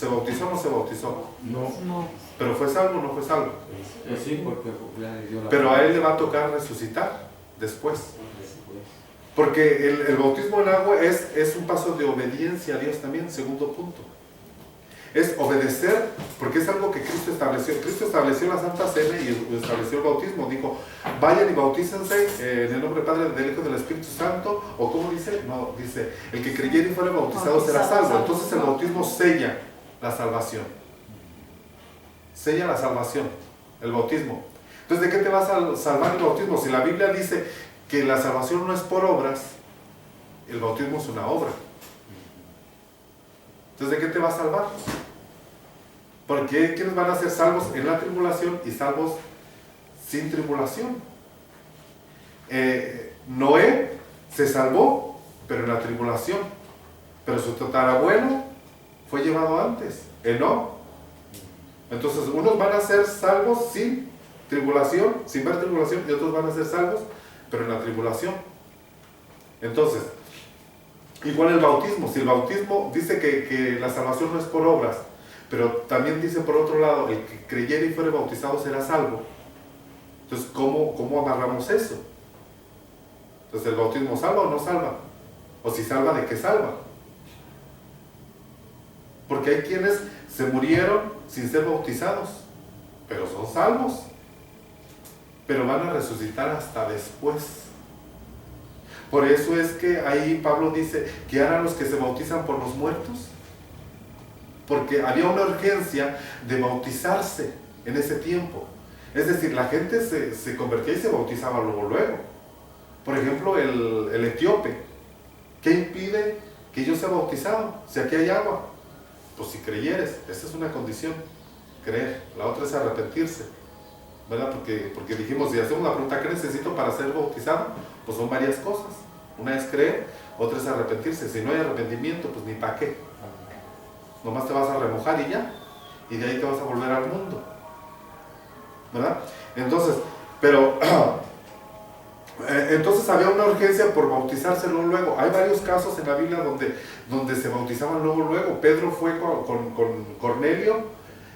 bautizó o no se bautizó? No. ¿Pero fue salvo o no fue salvo? Sí, porque le dio la... Pero a él le va a tocar resucitar después. Porque el bautismo en agua es un paso de obediencia a Dios también, segundo punto. Es obedecer, porque es algo que Cristo estableció. Cristo estableció la Santa Cena y estableció el bautismo. Dijo, vayan y bautícense en el nombre del Padre, del Hijo y del Espíritu Santo. ¿O cómo dice? No, dice, el que creyere y fuera bautizado será salvo. Entonces el bautismo sella la salvación. Sella la salvación, el bautismo. Entonces, ¿de qué te vas a salvar el bautismo? Si la Biblia dice que la salvación no es por obras, el bautismo es una obra. Entonces, ¿de qué te va a salvar? Porque ¿quiénes van a ser salvos en la tribulación y salvos sin tribulación? Noé se salvó, pero en la tribulación. Pero su tatarabuelo fue llevado antes, Enoc. Entonces, unos van a ser salvos sin tribulación, sin ver tribulación, y otros van a ser salvos pero en la tribulación. Entonces, Igual el bautismo, si el bautismo dice que la salvación no es por obras, pero también dice por otro lado, el que creyere y fuere bautizado será salvo. Entonces, ¿cómo agarramos eso? Entonces, ¿el bautismo salva o no salva? O si salva, ¿de qué salva? Porque hay quienes se murieron sin ser bautizados, pero son salvos, pero van a resucitar hasta después. Por eso es que ahí Pablo dice, ¿qué harán los que se bautizan por los muertos? Porque había una urgencia de bautizarse en ese tiempo. Es decir, la gente se convertía y se bautizaba luego. Por ejemplo, el etíope, ¿qué impide que yo sea bautizado? Si aquí hay agua, pues si creyeres, esa es una condición, creer. La otra es arrepentirse, ¿verdad? Porque dijimos, si hacemos la pregunta, ¿qué necesito para ser bautizado? Pues son varias cosas. Una es creer, otra es arrepentirse. Si no hay arrepentimiento, pues ni para qué. Nomás te vas a remojar y ya, y de ahí te vas a volver al mundo, ¿verdad? Entonces, pero entonces había una urgencia por bautizarse luego. Hay varios casos en la Biblia donde se bautizaban luego. Pedro fue con Cornelio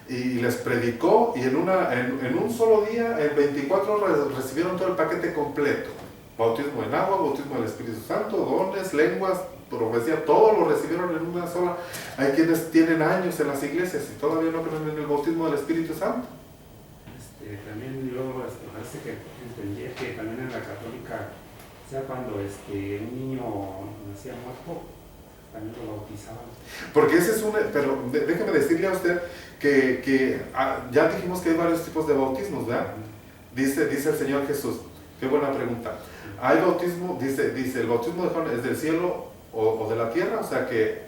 y les predicó, y en un solo día, en 24 horas, recibieron todo el paquete completo. Bautismo en agua, bautismo del Espíritu Santo, dones, lenguas, profecía, todo lo recibieron en una sola. Hay quienes tienen años en las iglesias y todavía no creen en el bautismo del Espíritu Santo. También luego parece que entendía que también en la católica, o sea, cuando un niño nacía muerto, también lo bautizaban. Porque ese es pero déjeme decirle a usted que ya dijimos que hay varios tipos de bautismos, ¿verdad? Dice el Señor Jesús, qué buena pregunta. Hay bautismo, dice el bautismo de Juan es del cielo o de la tierra, o sea que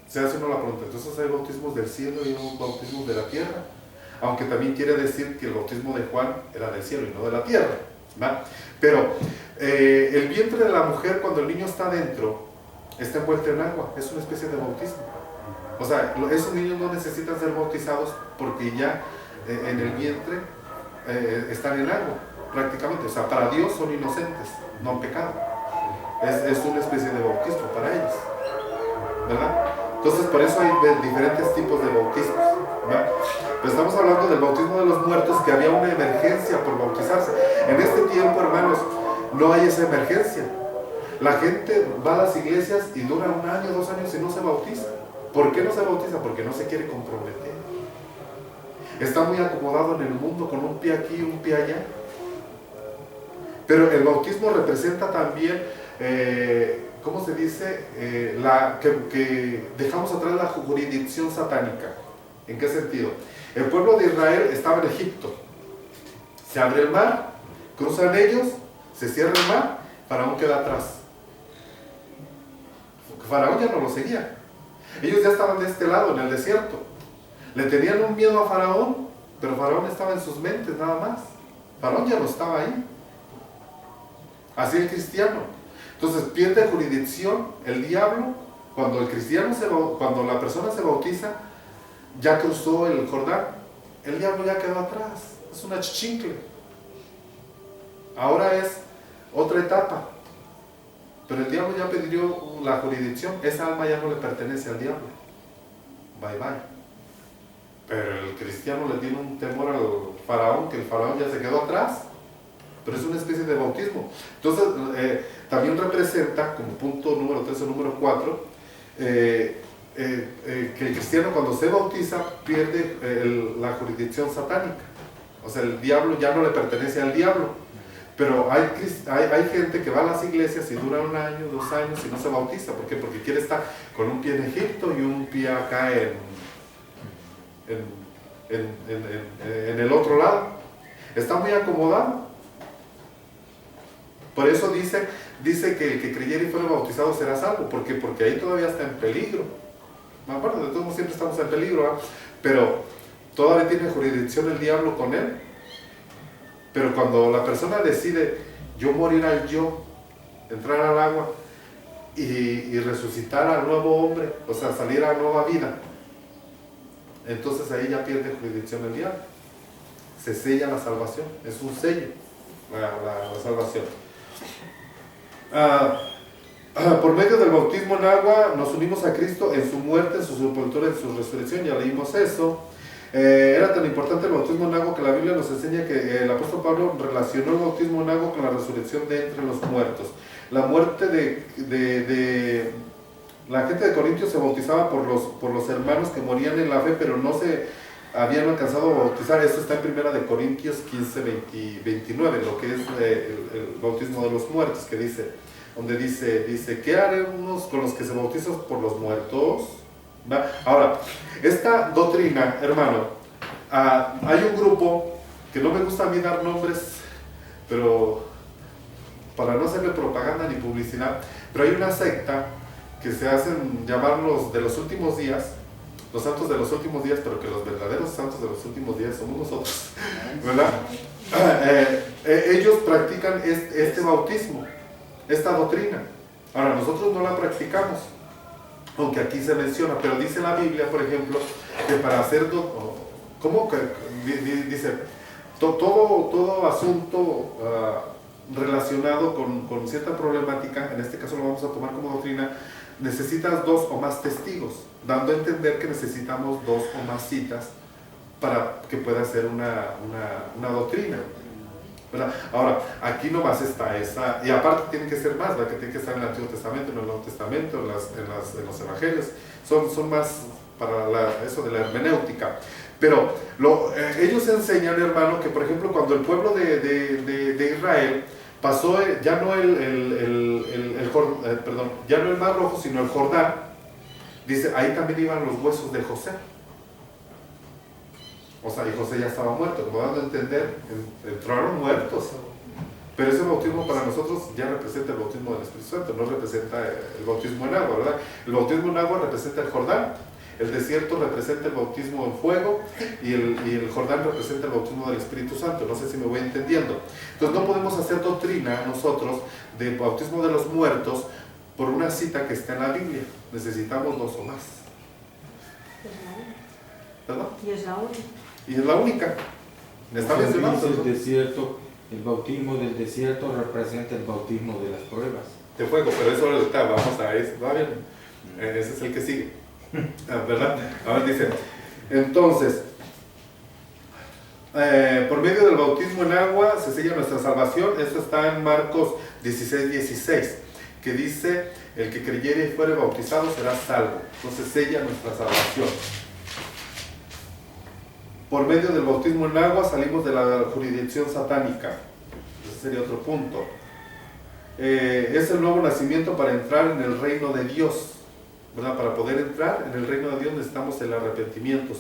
se hace uno la pregunta, entonces hay bautismos del cielo y hay bautismos de la tierra, aunque también quiere decir que el bautismo de Juan era del cielo y no de la tierra, ¿verdad? Pero el vientre de la mujer cuando el niño está dentro, está envuelto en agua, es una especie de bautismo. O sea, esos niños no necesitan ser bautizados porque ya en el vientre están en agua, prácticamente. O sea, para Dios son inocentes, no han pecado. Es una especie de bautismo para ellos, ¿verdad? Entonces, por eso hay diferentes tipos de bautismos, ¿verdad? Pero estamos hablando del bautismo de los muertos, que había una emergencia por bautizarse. En este tiempo, hermanos, no hay esa emergencia. La gente va a las iglesias y dura 1 año, 2 años y no se bautiza. ¿Por qué no se bautiza? Porque no se quiere comprometer. Está muy acomodado en el mundo con un pie aquí y un pie allá. Pero el bautismo representa también, ¿cómo se dice? Que dejamos atrás la jurisdicción satánica. ¿En qué sentido? El pueblo de Israel estaba en Egipto. Se abre el mar, cruzan ellos, se cierra el mar, Faraón queda atrás. Faraón ya no lo seguía. Ellos ya estaban de este lado, en el desierto. Le tenían un miedo a Faraón, pero Faraón estaba en sus mentes nada más. Faraón ya no estaba ahí. Así el cristiano. Entonces pierde jurisdicción el diablo cuando cuando la persona se bautiza, ya cruzó el Jordán. El diablo ya quedó atrás. Es una chichincle. Ahora es otra etapa. Pero el diablo ya perdió la jurisdicción, esa alma ya no le pertenece al diablo. Bye bye. Pero el cristiano le tiene un temor al faraón, que el faraón ya se quedó atrás. Pero es una especie de bautismo. Entonces, también representa, como punto número 3 o número 4, que el cristiano cuando se bautiza pierde la jurisdicción satánica. O sea, el diablo ya no le pertenece al diablo. Pero hay gente que va a las iglesias y dura 1 año, 2 años y no se bautiza. ¿Por qué? Porque quiere estar con un pie en Egipto y un pie acá en el otro lado. Está muy acomodado. Por eso dice que el que creyere y fuera bautizado será salvo. ¿Por qué? Porque ahí todavía está en peligro. Bueno, de todos modos siempre estamos en peligro, ¿eh? Pero todavía tiene jurisdicción el diablo con él. Pero cuando la persona decide yo morir al yo, entrar al agua y resucitar al nuevo hombre, o sea, salir a nueva vida, entonces ahí ya pierde jurisdicción el diablo. Se sella la salvación, es un sello la salvación. Por medio del bautismo en agua nos unimos a Cristo en su muerte, en su sepultura, en su resurrección, ya leímos eso. Era tan importante el bautismo en agua que la Biblia nos enseña que el apóstol Pablo relacionó el bautismo en agua con la resurrección de entre los muertos. La muerte de la gente de Corintios se bautizaba por los hermanos que morían en la fe, pero no se habían alcanzado a bautizar. Esto está en 1 Corintios 15, 29, lo que es el bautismo de los muertos, que dice, donde dice, ¿qué haremos con los que se bautizan por los muertos? ¿Va? Ahora, esta doctrina, hermano, hay un grupo que no me gusta a mí dar nombres, pero para no hacerle propaganda ni publicidad, pero hay una secta que se hacen llamar los de los últimos días, los santos de los últimos días, pero que los verdaderos santos de los últimos días somos nosotros, ¿verdad? Ellos practican este bautismo, esta doctrina. Ahora, nosotros no la practicamos, aunque aquí se menciona, pero dice la Biblia, por ejemplo, que para hacer, ¿cómo que dice? Todo asunto relacionado con cierta problemática, en este caso lo vamos a tomar como doctrina, necesitas 2 o más testigos, dando a entender que necesitamos 2 o más citas para que pueda ser una doctrina, ¿verdad? Ahora, aquí nomás está esa, y aparte tiene que ser más, ¿verdad? Que tiene que estar en el Antiguo Testamento, en el Nuevo Testamento, en los Evangelios, son más para eso de la hermenéutica. Pero ellos enseñan, hermano, que por ejemplo cuando el pueblo de Israel pasó ya no ya no el Mar Rojo, sino el Jordán, dice, ahí también iban los huesos de José. O sea, y José ya estaba muerto, como dando a entender, entraron muertos. Pero ese bautismo para nosotros ya representa el bautismo del Espíritu Santo, no representa el bautismo en agua, ¿verdad? El bautismo en agua representa el Jordán, el desierto representa el bautismo en fuego y el Jordán representa el bautismo del Espíritu Santo. No sé si me voy entendiendo. Entonces no podemos hacer doctrina nosotros de bautismo de los muertos por una cita que está en la Biblia. Necesitamos 2 o más. ¿Verdad? Y es la única. Y es la única. Me está mencionando. Dice el desierto, el bautismo del desierto representa el bautismo de las pruebas. De fuego, pero eso ahorita vamos a eso. ¿Va bien? Ese es el que sigue. ¿Verdad? Ahora dice, entonces, por medio del bautismo en agua se sella nuestra salvación. Esto está en Marcos 16:16, que dice, el que creyere y fuere bautizado será salvo. Entonces sella nuestra salvación. Por medio del bautismo en agua salimos de la jurisdicción satánica. Ese sería otro punto. Es el nuevo nacimiento para entrar en el reino de Dios, ¿verdad? Para poder entrar en el reino de Dios necesitamos el arrepentimiento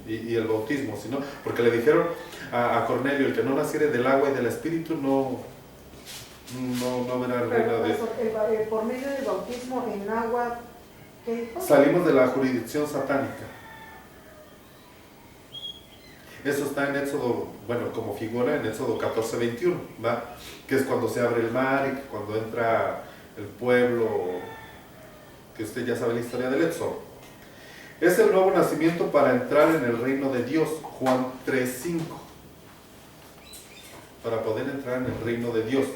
y el bautismo, ¿sí, no? Porque le dijeron a Cornelio, el que no naciere del agua y del Espíritu no verá el reino de Dios. Por medio del bautismo en agua, ¿qué dijo? Salimos de la jurisdicción satánica. Eso está en Éxodo, bueno, como figura en Éxodo 14:21, ¿va? Que es cuando se abre el mar y cuando entra el pueblo, que usted ya sabe la historia del Éxodo. Es el nuevo nacimiento para entrar en el reino de Dios, Juan 3:5. Para poder entrar en el reino de Dios.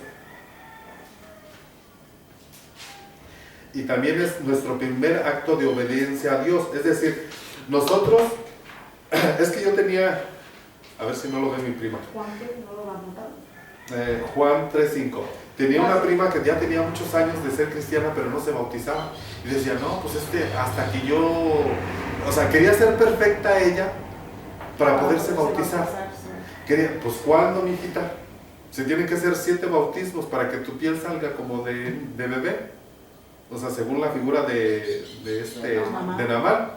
Y también es nuestro primer acto de obediencia a Dios. Es decir, nosotros, es que yo tenía, a ver si no lo ve mi prima. Juan, ¿no lo va a notar? Juan 3:5. Tenía una prima que ya tenía muchos años de ser cristiana, pero no se bautizaba. Y decía, no, pues hasta que yo, o sea, quería ser perfecta ella para poderse bautizar. Quería, pues ¿cuándo, mijita? Se tienen que hacer 7 bautismos para que tu piel salga como de bebé. O sea, según la figura de Naamán.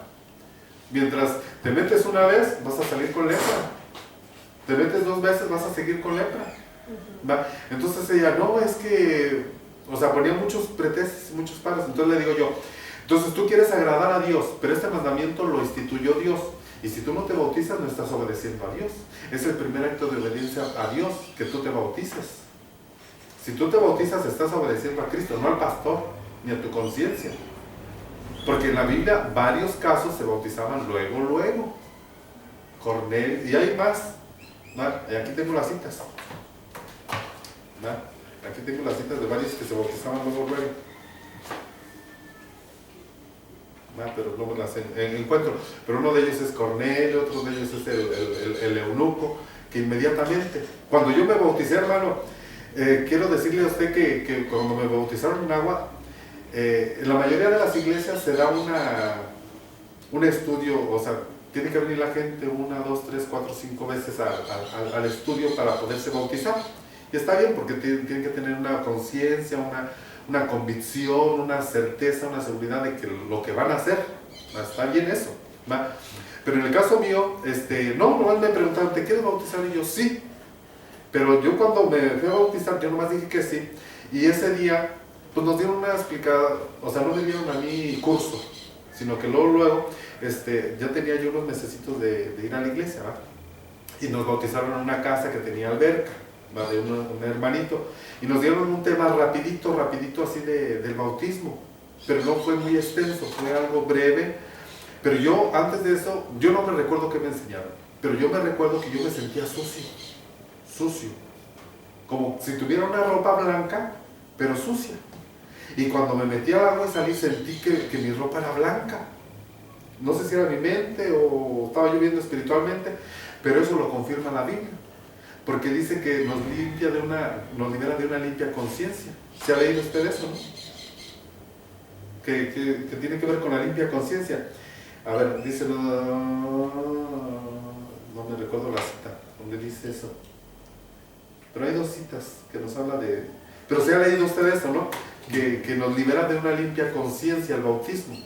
Mientras te metes una vez, vas a salir con lepra. Te metes 2 veces, vas a seguir con lepra. ¿Va? Entonces ella, no, es que, o sea, ponía muchos pretextos, muchos paros. Entonces le digo yo, entonces tú quieres agradar a Dios, pero este mandamiento lo instituyó Dios. Y si tú no te bautizas, no estás obedeciendo a Dios. Es el primer acto de obediencia a Dios, que tú te bautices. Si tú te bautizas, estás obedeciendo a Cristo, no al pastor, ni a tu conciencia. Porque en la Biblia varios casos se bautizaban luego. Cornelio, y hay más. Y aquí tengo las citas. Aquí tengo las citas de varios que se bautizaban luego. pero no me las encuentro. Pero uno de ellos es Cornelio, otro de ellos es el eunuco, que inmediatamente, cuando yo me bauticé, hermano, quiero decirle a usted que cuando me bautizaron en agua, en la mayoría de las iglesias se da un estudio, o sea, tiene que venir la gente 1, 2, 3, 4, 5 veces al estudio para poderse bautizar. Y está bien porque tienen que tener una conciencia, una convicción, una certeza, una seguridad de que lo que van a hacer, está bien eso, ¿va? Pero en el caso mío, nomás me preguntaron, ¿te quieres bautizar? Y yo, sí. Pero yo cuando me fui a bautizar, yo nomás dije que sí. Y ese día, pues nos dieron una explicada, o sea, no me dieron a mí curso, sino que luego ya tenía yo unos mesecitos de ir a la iglesia, ¿va? Y nos bautizaron en una casa que tenía alberca, ¿va? De un hermanito. Y nos dieron un tema rapidito así del bautismo. Pero no fue muy extenso, fue algo breve. Pero yo, antes de eso, yo no me recuerdo qué me enseñaron. Pero yo me recuerdo que yo me sentía sucio. Como si tuviera una ropa blanca, pero sucia. Y cuando me metí al agua y salí, sentí que mi ropa era blanca. No sé si era mi mente o estaba yo viendo espiritualmente, pero eso lo confirma la Biblia. Porque dice que nos libera de una limpia conciencia. ¿Se ha leído usted eso, no? Que tiene que ver con la limpia conciencia. A ver, dice, no me recuerdo la cita, donde dice eso. Pero hay 2 citas que nos habla de... Pero se ha leído usted eso, ¿no? Que nos libera de una limpia conciencia el bautismo.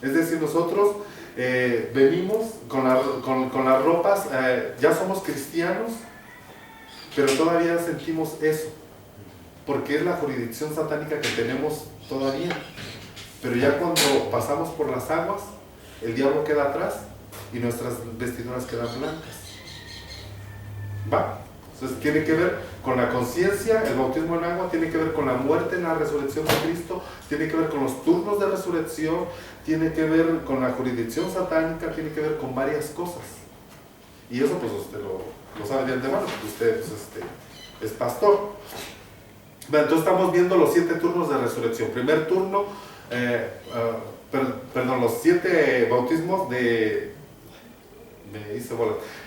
Es decir, nosotros venimos con las ropas, ya somos cristianos, pero todavía sentimos eso, porque es la jurisdicción satánica que tenemos todavía. Pero ya cuando pasamos por las aguas, el diablo queda atrás y nuestras vestiduras quedan blancas. ¿Va? Entonces tiene que ver con la conciencia, el bautismo en agua tiene que ver con la muerte en la resurrección de Cristo, tiene que ver con los turnos de resurrección, tiene que ver con la jurisdicción satánica, tiene que ver con varias cosas. Y eso pues usted lo sabe de antemano, porque usted es pastor. Bueno, entonces estamos viendo los 7 turnos de resurrección. Primer turno, los 7 bautismos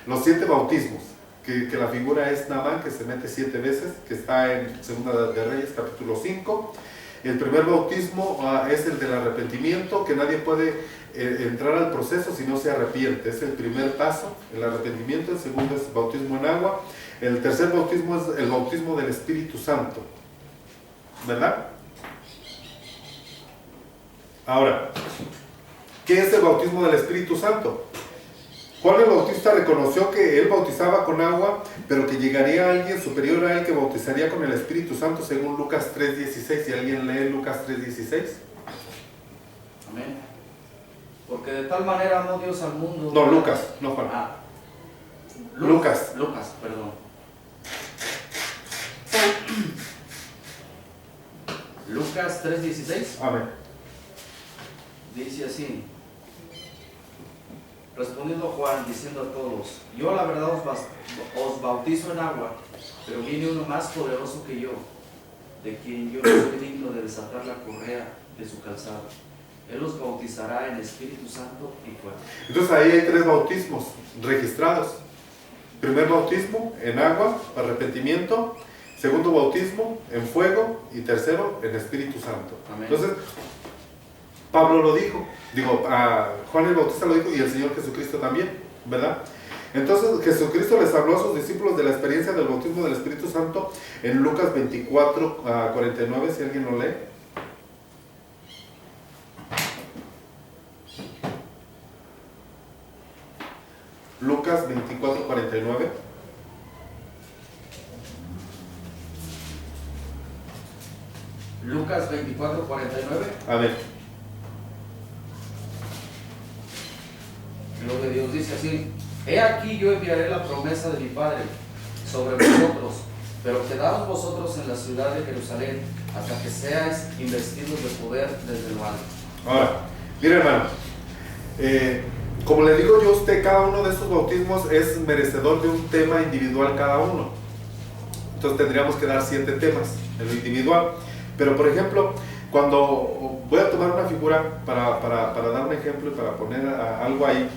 los 7 bautismos. Que la figura es Naamán, que se mete 7 veces, que está en Segunda de Reyes, capítulo 5. El primer bautismo es el del arrepentimiento, que nadie puede entrar al proceso si no se arrepiente. Es el primer paso, el arrepentimiento. El segundo es bautismo en agua. El tercer bautismo es el bautismo del Espíritu Santo, ¿verdad? Ahora, ¿qué es el bautismo del Espíritu Santo? Juan el Bautista reconoció que él bautizaba con agua, pero que llegaría alguien superior a él que bautizaría con el Espíritu Santo, según Lucas 3:16. Si alguien lee Lucas 3:16. Amén. Porque de tal manera amó Dios al mundo. No, Lucas, no Juan. Lucas, perdón. Lucas 3:16. Amén. Dice así: respondiendo Juan, diciendo a todos: yo la verdad os bautizo en agua, pero viene uno más poderoso que yo, de quien yo no soy digno de desatar la correa de su calzado. Él os bautizará en Espíritu Santo y fuego. Entonces ahí hay 3 bautismos registrados. Primer bautismo en agua, arrepentimiento. Segundo bautismo en fuego. Y tercero en Espíritu Santo. Amén. Entonces Pablo lo dijo, Juan el Bautista lo dijo, y el Señor Jesucristo también, ¿verdad? Entonces Jesucristo les habló a sus discípulos de la experiencia del bautismo del Espíritu Santo en Lucas 24:49, si alguien lo lee. Lucas 24:49. Lucas 24:49. A ver. Lo de Dios dice así: he aquí yo enviaré la promesa de mi Padre sobre vosotros, pero quedaos vosotros en la ciudad de Jerusalén hasta que seáis investidos de poder desde lo alto. Ahora, mire hermano, como le digo yo a usted, cada uno de estos bautismos es merecedor de un tema individual cada uno. Entonces tendríamos que dar 7 temas en lo individual. Pero por ejemplo, Cuando voy a tomar una figura para dar un ejemplo y para poner algo ahí,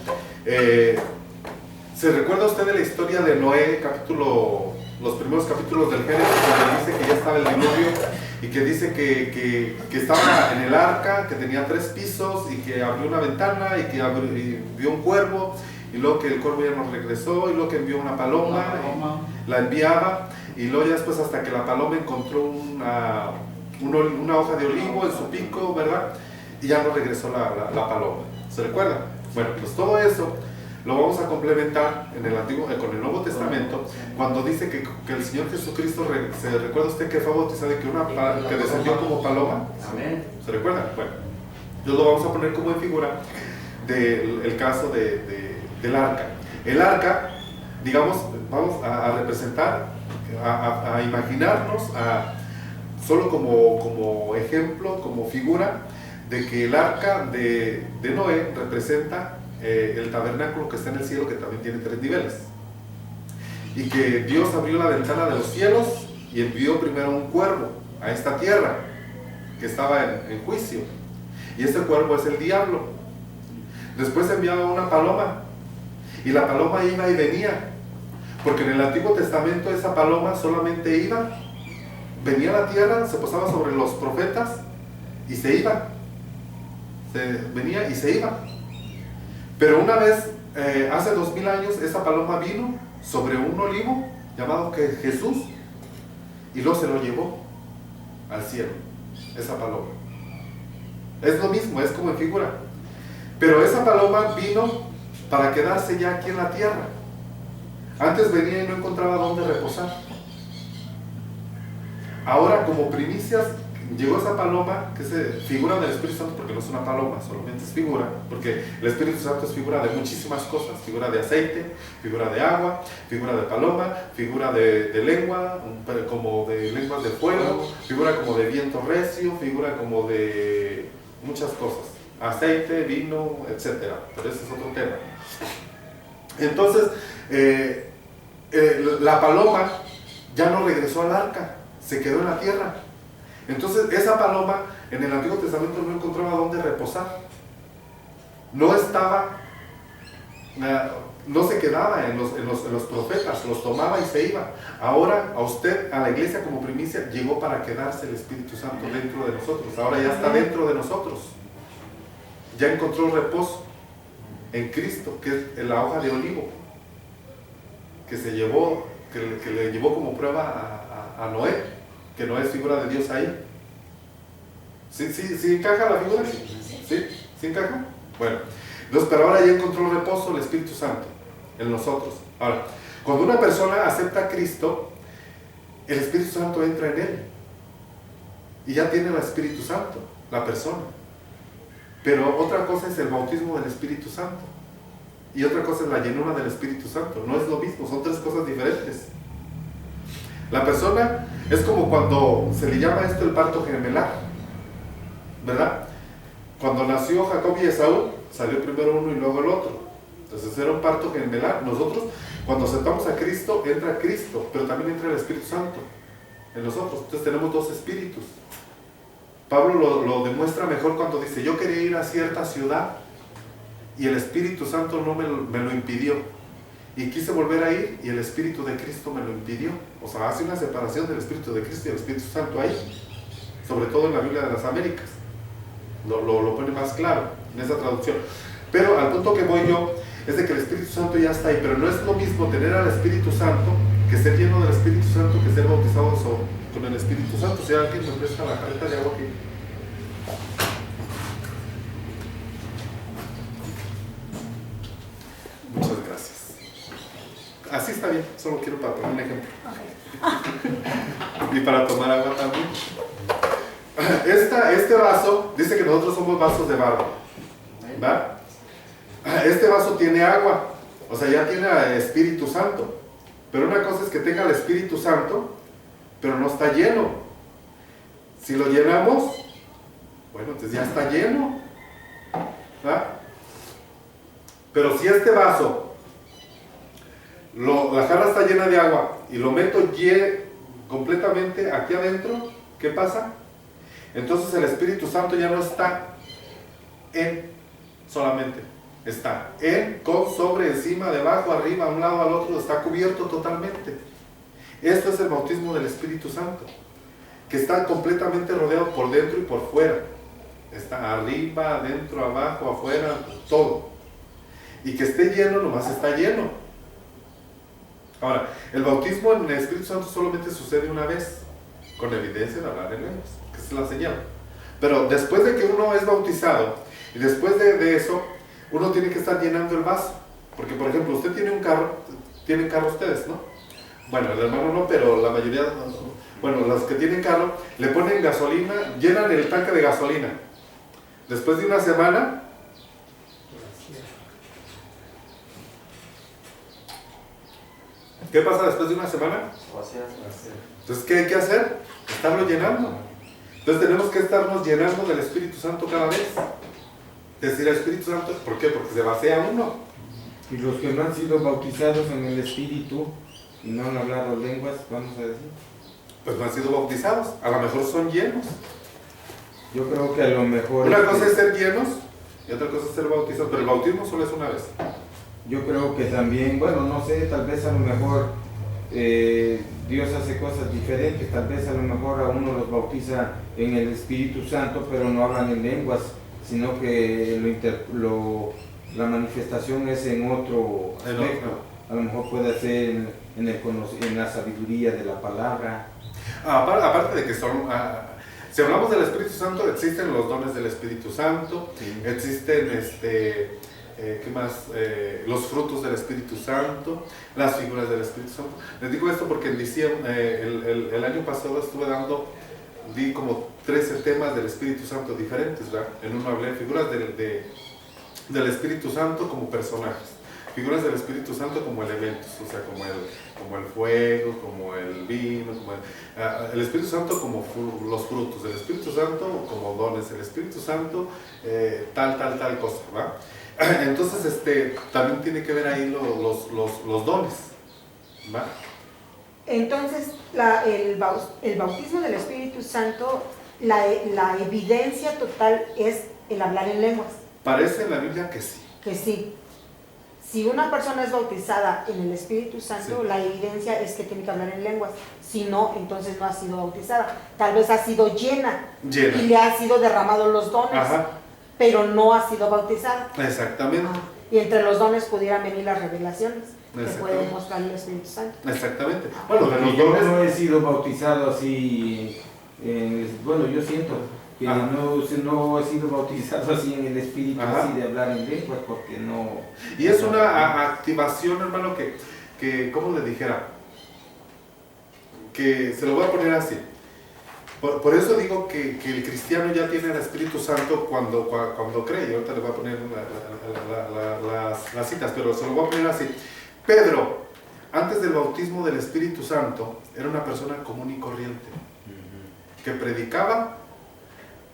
¿se recuerda usted de la historia de Noé, los primeros capítulos del Génesis, donde dice que ya estaba el diluvio y que dice que estaba en el arca, que tenía 3 pisos y que abrió una ventana y que y vio un cuervo, y luego que el cuervo ya no regresó, y luego que envió una paloma, la enviaba, y luego ya después hasta que la paloma encontró una hoja de olivo en su pico, ¿verdad? Y ya no regresó la paloma. ¿Se recuerda? Bueno, pues todo eso lo vamos a complementar en el Antiguo, con el Nuevo Testamento, cuando dice que el Señor Jesucristo, ¿se recuerda usted que fue bautizado y que descendió como paloma? Amén. ¿Se recuerda? Bueno, yo lo vamos a poner como en figura del caso del arca. El arca, digamos, vamos a representar, a imaginarnos, solo como ejemplo, como figura, de que el arca de Noé representa el tabernáculo que está en el cielo, que también tiene 3 niveles. Y que Dios abrió la ventana de los cielos y envió primero un cuervo a esta tierra, que estaba en juicio. Y este cuervo es el diablo. Después enviaba una paloma, y la paloma iba y venía, porque en el Antiguo Testamento esa paloma solamente venía a la tierra, se posaba sobre los profetas y se iba. Venía y se iba. Pero una vez, hace 2000 años, esa paloma vino sobre un olivo llamado Jesús, y luego se lo llevó al cielo, esa paloma. Es lo mismo, es como en figura. Pero esa paloma vino para quedarse ya aquí en la tierra. Antes venía y no encontraba dónde reposar. Ahora, como primicias, llegó esa paloma, que es figura del Espíritu Santo, porque no es una paloma, solamente es figura, porque el Espíritu Santo es figura de muchísimas cosas: figura de aceite, figura de agua, figura de paloma, figura de lengua, como de lenguas de fuego, figura como de viento recio, figura como de muchas cosas, aceite, vino, etc. Pero ese es otro tema. Entonces, la paloma ya no regresó al arca, se quedó en la tierra. Entonces esa paloma en el Antiguo Testamento no encontraba dónde reposar. No estaba, no se quedaba en los profetas, los tomaba y se iba. Ahora a usted, a la iglesia como primicia, llegó para quedarse el Espíritu Santo dentro de nosotros. Ahora ya está dentro de nosotros. Ya encontró reposo en Cristo, que es la hoja de olivo, que le llevó como prueba a Noé, que no es figura de Dios ahí. ¿Sí encaja la figura? ¿Sí encaja? Bueno, entonces, pero ahora ya encontró reposo el Espíritu Santo en nosotros. Ahora, cuando una persona acepta a Cristo, el Espíritu Santo entra en él y ya tiene el Espíritu Santo, la persona. Pero otra cosa es el bautismo del Espíritu Santo y otra cosa es la llenura del Espíritu Santo. No es lo mismo, son 3 cosas diferentes. La persona es como cuando se le llama esto el parto gemelar, ¿verdad? Cuando nació Jacob y Esaú, salió primero uno y luego el otro. Entonces era un parto gemelar. Nosotros, cuando aceptamos a Cristo, entra Cristo, pero también entra el Espíritu Santo en nosotros. Entonces tenemos 2 espíritus. Pablo lo demuestra mejor cuando dice: yo quería ir a cierta ciudad y el Espíritu Santo no me lo impidió. Y quise volver a ir y el Espíritu de Cristo me lo impidió. O sea, hace una separación del Espíritu de Cristo y el Espíritu Santo ahí, sobre todo en la Biblia de las Américas. Lo pone más claro en esa traducción. Pero al punto que voy yo es de que el Espíritu Santo ya está ahí, pero no es lo mismo tener al Espíritu Santo que ser lleno del Espíritu Santo, que ser bautizado con el Espíritu Santo. Si alguien me presta la careta de agua aquí. Muchas gracias. Así está bien, solo quiero para poner un ejemplo. Y para tomar agua también. Este vaso dice que nosotros somos vasos de barro, ¿verdad? Este vaso tiene agua, o sea, ya tiene el Espíritu Santo. Pero una cosa es que tenga el Espíritu Santo, pero no está lleno. Si lo llenamos, bueno, entonces ya está lleno, ¿verdad? Pero si este vaso, la jarra está llena de agua y lo meto completamente aquí adentro, ¿qué pasa? Entonces el Espíritu Santo ya no está en solamente, está en, con, sobre, encima, debajo, arriba, a un lado, al otro, está cubierto totalmente. Esto es el bautismo del Espíritu Santo, que está completamente rodeado por dentro y por fuera. Está arriba, adentro, abajo, afuera, todo. Y que esté lleno, nomás está lleno. Ahora, el bautismo en el Espíritu Santo solamente sucede una vez, con evidencia de hablar en lenguas, que es la señal. Pero después de que uno es bautizado, y después de eso, uno tiene que estar llenando el vaso. Porque, por ejemplo, usted tiene un carro, tienen carro ustedes, ¿no? Bueno, el hermano no, pero la mayoría, bueno, los que tienen carro, le ponen gasolina, llenan el tanque de gasolina. Después de una semana, ¿qué pasa después de una semana? Entonces, ¿qué hay que hacer? Estarlo llenando. Entonces tenemos que estarnos llenando del Espíritu Santo cada vez. Decir al Espíritu Santo, ¿por qué? Porque se vacía uno. Y los que no han sido bautizados en el Espíritu y no han hablado lenguas, vamos a decir. Pues no han sido bautizados, a lo mejor son llenos. Yo creo que a lo mejor... Una cosa es ser llenos y otra cosa es ser bautizados, pero el bautismo solo es una vez. Yo creo que también, bueno, no sé, tal vez a lo mejor Dios hace cosas diferentes, tal vez a lo mejor a uno los bautiza en el Espíritu Santo, pero no hablan en lenguas, sino que la manifestación es en otro aspecto. A lo mejor puede ser en la sabiduría de la palabra. Aparte de que son... si hablamos del Espíritu Santo, existen los dones del Espíritu Santo, sí. Existen ¿qué más? Los frutos del Espíritu Santo, las figuras del Espíritu Santo. Les digo esto porque en diciembre, el año pasado di como 13 temas del Espíritu Santo diferentes, ¿verdad? En uno hablé de figuras del Espíritu Santo como personajes, figuras del Espíritu Santo como elementos, o sea, como el fuego, como el vino, como el Espíritu Santo como los frutos, el Espíritu Santo como dones, el Espíritu Santo tal cosa, ¿va? Entonces también tiene que ver ahí los dones, ¿va? Entonces el bautismo del Espíritu Santo, la evidencia total es el hablar en lenguas. Parece en la Biblia que sí. Que sí. Si una persona es bautizada en el Espíritu Santo, sí, la evidencia es que tiene que hablar en lenguas. Si no, entonces no ha sido bautizada. Tal vez ha sido llena. Y le han sido derramados los dones. Ajá. Pero no ha sido bautizada. Exactamente. Y entre los dones pudieran venir las revelaciones que puede mostrar el Espíritu Santo. Exactamente. Bueno, de los yo dones... no he sido bautizado así, bueno, yo siento que no he sido bautizado así en el Espíritu, así de hablar en lenguas, porque no... Y es una activación, hermano, que ¿cómo le dijera? Que se lo voy a poner así. Por eso digo que el cristiano ya tiene el Espíritu Santo cuando cree. Y ahorita le voy a poner las citas, pero se lo voy a poner así. Pedro, antes del bautismo del Espíritu Santo, era una persona común y corriente, que predicaba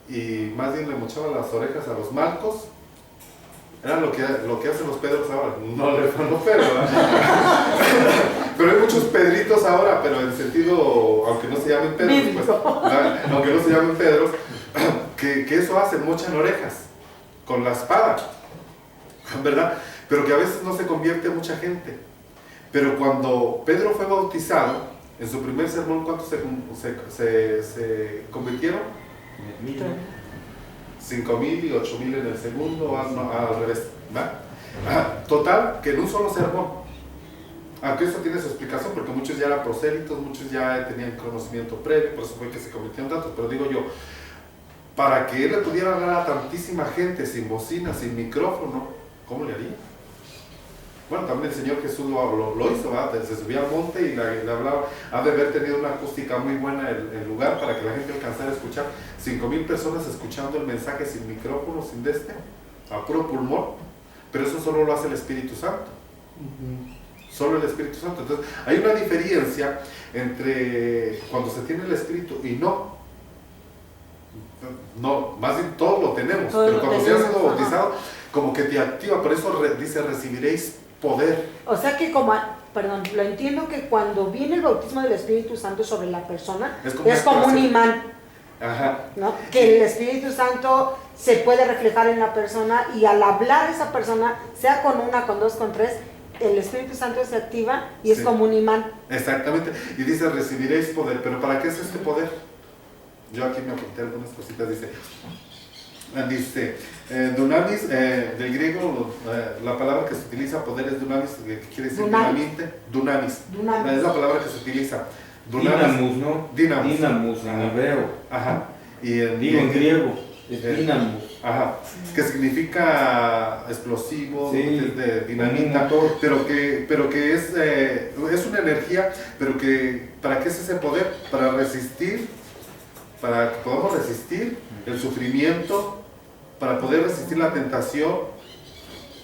y más bien le mochaba las orejas a los malcos. Era lo que hacen los Pedros ahora. No Pedro, pero hay muchos Pedritos ahora, pero en sentido, aunque no se llamen Pedros, pues, aunque no se llamen Pedros, que eso hacen, mochan orejas con la espada, ¿verdad? Pero que a veces no se convierte mucha gente. Pero cuando Pedro fue bautizado, en su primer sermón, ¿cuántos se convirtieron? 5,000 y 8,000 en el segundo, al revés, ¿va? Total, que en un solo sermón. Aunque eso tiene su explicación, porque muchos ya eran prosélitos, muchos ya tenían conocimiento previo, por eso fue que se convirtieron tantos. Pero digo yo, para que él le pudiera hablar a tantísima gente sin bocina, sin micrófono, ¿cómo le haría? Bueno, también el Señor Jesús lo hizo, ¿verdad? Se subía al monte y le hablaba. Ha de haber tenido una acústica muy buena el lugar para que la gente alcanzara a escuchar. 5,000 personas escuchando el mensaje sin micrófono, sin a puro pulmón. Pero eso solo lo hace el Espíritu Santo. Solo el Espíritu Santo. Entonces, hay una diferencia entre cuando se tiene el Espíritu y no. No, más bien todos lo tenemos, pero cuando se ha sido bautizado, como que te activa. Por eso dice, recibiréis poder. O sea que lo entiendo que cuando viene el bautismo del Espíritu Santo sobre la persona, es como un imán. Ajá. ¿no? Que el Espíritu Santo se puede reflejar en la persona y al hablar esa persona, sea con una, con dos, con tres, el Espíritu Santo se activa y es como un imán. Exactamente. Y dice, recibiréis poder. ¿Pero para qué es este poder? Yo aquí me apunté algunas cositas. Dice dunamis, del griego, la palabra que se utiliza poder es dunamis, que quiere decir dinamite. Dunamis. Es la palabra que se utiliza. Dinamus, ¿no? Dinamus en hebreo. Ajá. Y en griego, es dinamus. Ajá. Que significa explosivo, sí, de dinamita, pero que es una energía, pero que, ¿para qué es ese poder? Para resistir, para que podamos resistir el sufrimiento, para poder resistir la tentación,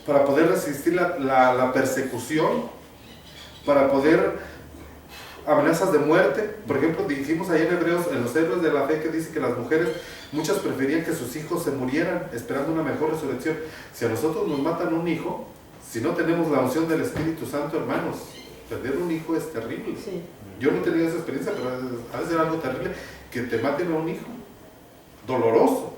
para poder resistir la persecución, para poder amenazas de muerte. Por ejemplo, dijimos ahí en Hebreos, en los héroes de la fe, que dice que las mujeres, muchas preferían que sus hijos se murieran esperando una mejor resurrección. Si a nosotros nos matan un hijo, si no tenemos la unción del Espíritu Santo, hermanos, perder un hijo es terrible. Sí. Yo no he tenido esa experiencia, pero ha de ser algo terrible que te maten a un hijo, doloroso.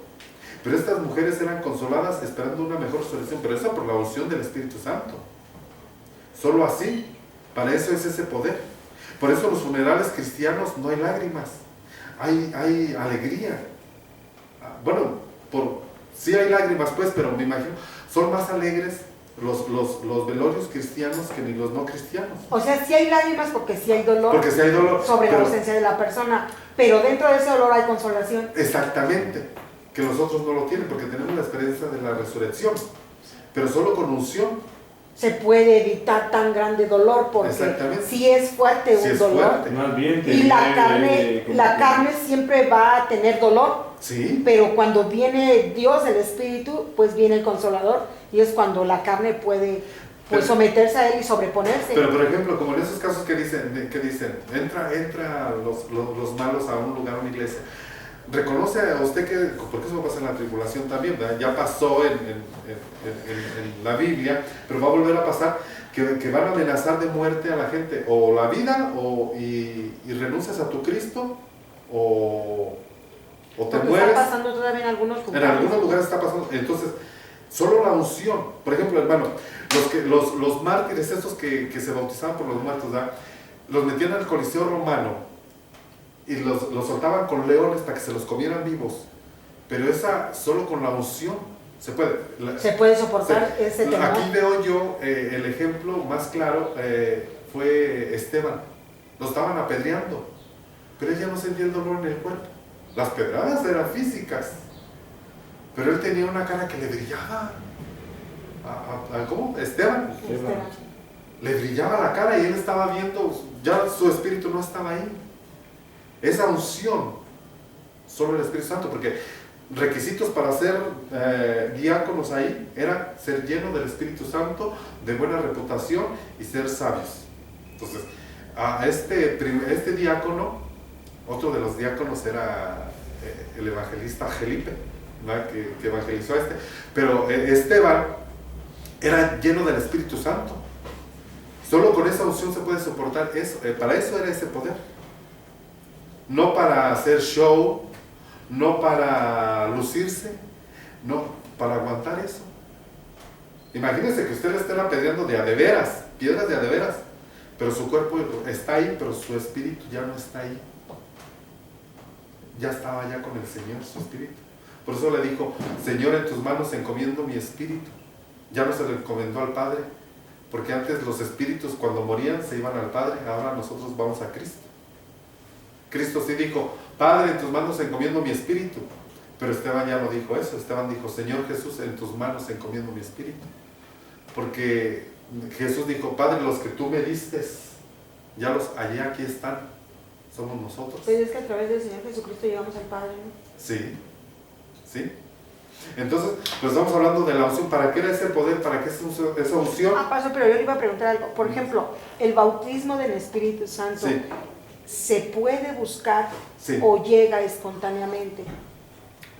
Pero estas mujeres eran consoladas esperando una mejor resurrección, pero eso por la unción del Espíritu Santo. Solo así, para eso es ese poder. Por eso en los funerales cristianos no hay lágrimas, hay alegría. Bueno, sí hay lágrimas pues, pero me imagino, son más alegres los velorios cristianos que ni los no cristianos. O sea, sí hay lágrimas porque sí hay dolor, sobre la ausencia de la persona, pero dentro de ese dolor hay consolación. Exactamente, que los otros no lo tienen porque tenemos la experiencia de la resurrección, pero solo con unción se puede evitar tan grande dolor, porque sí es fuerte un dolor. Más bien, y la carne siempre va a tener dolor, ¿sí? Pero cuando viene Dios, el Espíritu, pues viene el Consolador, y es cuando la carne puede someterse a él y sobreponerse. Pero por ejemplo, como en esos casos que dicen entra los malos a un lugar, a una iglesia. Reconoce a usted que, porque eso va a pasar en la tribulación también, ¿verdad? Ya pasó en la Biblia, pero va a volver a pasar, que van a amenazar de muerte a la gente, o la vida, y renuncias a tu Cristo, o te mueres. Está pasando todavía en algunos lugares. En algunos lugares está pasando. Entonces, solo la unción. Por ejemplo, hermano, los mártires, estos que se bautizaban por los muertos, ¿verdad? Los metían al Coliseo Romano y los soltaban con leones para que se los comieran vivos. Pero esa, solo con la unción se puede. Se puede soportar ese temor. Aquí veo yo el ejemplo más claro, fue Esteban. Lo estaban apedreando, pero él ya no sentía el dolor en el cuerpo. Las pedradas eran físicas, pero él tenía una cara que le brillaba. ¿Cómo? Esteban. Le brillaba la cara y él estaba viendo, ya su espíritu no estaba ahí. Esa unción, solo el Espíritu Santo, porque requisitos para ser diáconos ahí era ser lleno del Espíritu Santo, de buena reputación y ser sabios. Entonces, a este diácono, otro de los diáconos era el evangelista Felipe, que evangelizó a pero Esteban era lleno del Espíritu Santo. Solo con esa unción se puede soportar eso. Para eso era ese poder. No para hacer show, no para lucirse, no, para aguantar eso. Imagínense que usted le estén apedreando de a de veras, piedras de a de veras, pero su cuerpo está ahí, pero su espíritu ya no está ahí. Ya estaba ya con el Señor, su espíritu. Por eso le dijo, Señor, en tus manos encomiendo mi espíritu. Ya no se lo encomendó al Padre, porque antes los espíritus cuando morían se iban al Padre, ahora nosotros vamos a Cristo. Cristo sí dijo, Padre, en tus manos encomiendo mi espíritu. Pero Esteban ya no dijo eso. Esteban dijo, Señor Jesús, en tus manos encomiendo mi espíritu. Porque Jesús dijo, Padre, los que tú me diste, ya los hallé, aquí están. Somos nosotros. Pero es que a través del Señor Jesucristo llegamos al Padre, ¿no? Sí, sí. Entonces, pues estamos hablando de la unción. ¿Para qué era ese poder? ¿Para qué esa unción? Paso, pero yo le iba a preguntar algo. Por ejemplo, el bautismo del Espíritu Santo. Sí. ¿Se puede buscar sí. o llega espontáneamente?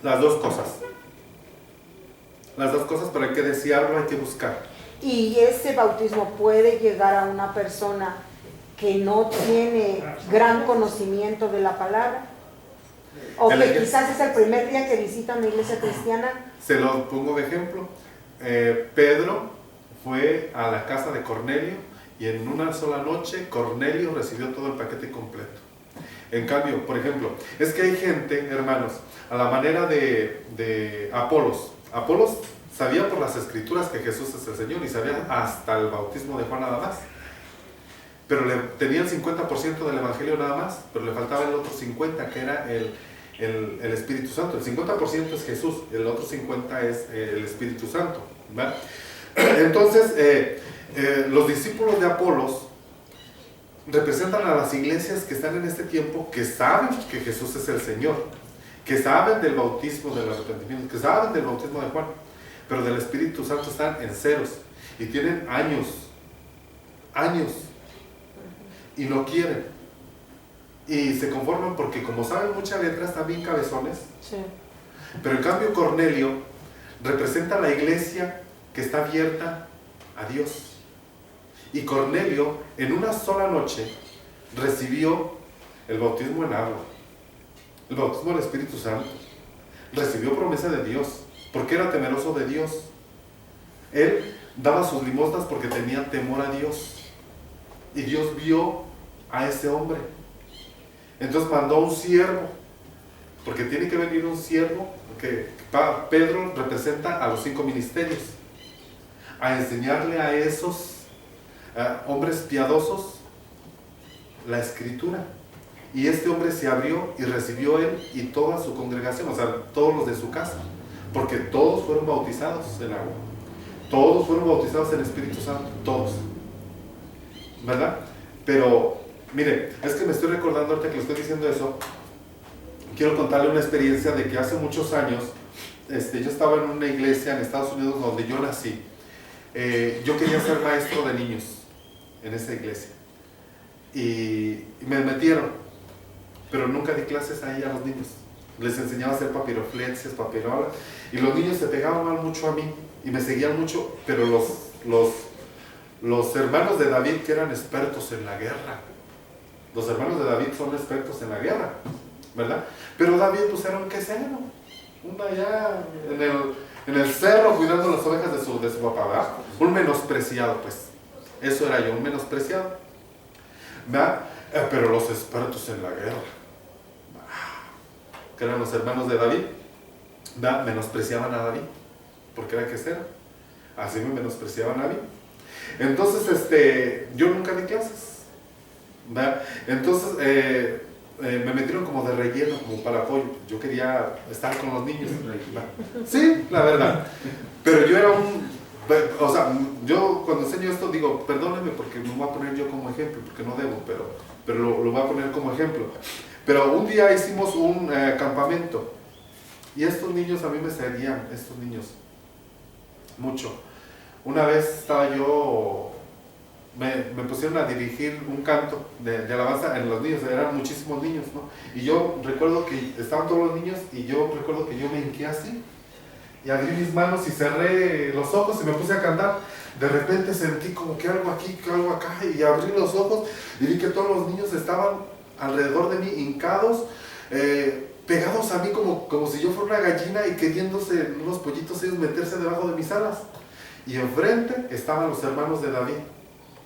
Las dos cosas. Las dos cosas, pero hay que desearlo, hay que buscar. ¿Y ese bautismo puede llegar a una persona que no tiene gran conocimiento de la palabra? O que quizás es el primer día que visita una iglesia cristiana. Se lo pongo de ejemplo. Pedro fue a la casa de Cornelio y en una sola noche Cornelio recibió todo el paquete completo. En cambio, por ejemplo, es que hay gente, hermanos, a la manera de Apolos. Apolos sabía por las escrituras que Jesús es el Señor y sabía hasta el bautismo de Juan nada más. Pero tenía el 50% del evangelio nada más, pero le faltaba el otro 50%, que era el Espíritu Santo. El 50% es Jesús, el otro 50% es el Espíritu Santo, ¿verdad? Entonces, los discípulos de Apolos representan a las iglesias que están en este tiempo, que saben que Jesús es el Señor, que saben del bautismo del arrepentimiento, que saben del bautismo de Juan, pero del Espíritu Santo están en ceros y tienen años y no quieren y se conforman porque como saben mucha letra están bien cabezones. Sí. Pero en cambio Cornelio representa a la iglesia que está abierta a Dios. Y Cornelio en una sola noche recibió el bautismo en agua, el bautismo del Espíritu Santo, recibió promesa de Dios, porque era temeroso de Dios. Él daba sus limosnas porque tenía temor a Dios. Y Dios vio a ese hombre. Entonces mandó un siervo, porque tiene que venir un siervo, porque Pedro representa a los 5 ministerios, a enseñarle a esos hombres piadosos la escritura. Y este hombre se abrió y recibió él y toda su congregación, o sea, todos los de su casa, porque todos fueron bautizados en agua, todos fueron bautizados en el Espíritu Santo, todos, ¿verdad? Pero mire, es que me estoy recordando ahorita que le estoy diciendo eso. Quiero contarle una experiencia de que hace muchos años yo estaba en una iglesia en Estados Unidos donde yo nací. Yo quería ser maestro de niños en esa iglesia y me metieron, pero nunca di clases ahí a los niños. Les enseñaba a hacer papiroflexes, papirolas, y los niños se pegaban mucho a mí y me seguían mucho, pero los hermanos de David, que eran expertos en la guerra, los hermanos de David son expertos en la guerra, ¿verdad? Pero David pues era un quesero, uno allá en el cerro cuidando las ovejas de su papá, ¿verdad? Un menospreciado, pues. Eso era yo, un menospreciado, ¿verdad? Pero los expertos en la guerra, que eran los hermanos de David, ¿verdad? Menospreciaban a David, porque era quesero. Así me menospreciaban a mí. Entonces, yo nunca di clases, ¿verdad? Entonces, me metieron como de relleno, como para apoyo. Yo quería estar con los niños, ¿verdad? Sí, la verdad. Pero yo era o sea, yo cuando enseño esto digo, perdónenme porque me voy a poner yo como ejemplo, porque no debo, pero lo voy a poner como ejemplo. Pero un día hicimos un campamento y estos niños a mí me seguían, estos niños, mucho. Una vez estaba yo, me pusieron a dirigir un canto de alabanza en los niños, eran muchísimos niños, ¿no? Y yo recuerdo que estaban todos los niños y yo recuerdo que yo me hinqué así y abrí mis manos y cerré los ojos y me puse a cantar. De repente sentí como que algo aquí, que algo acá, y abrí los ojos y vi que todos los niños estaban alrededor de mí, hincados, pegados a mí como si yo fuera una gallina y queriéndose unos pollitos ellos meterse debajo de mis alas. Y enfrente estaban los hermanos de David,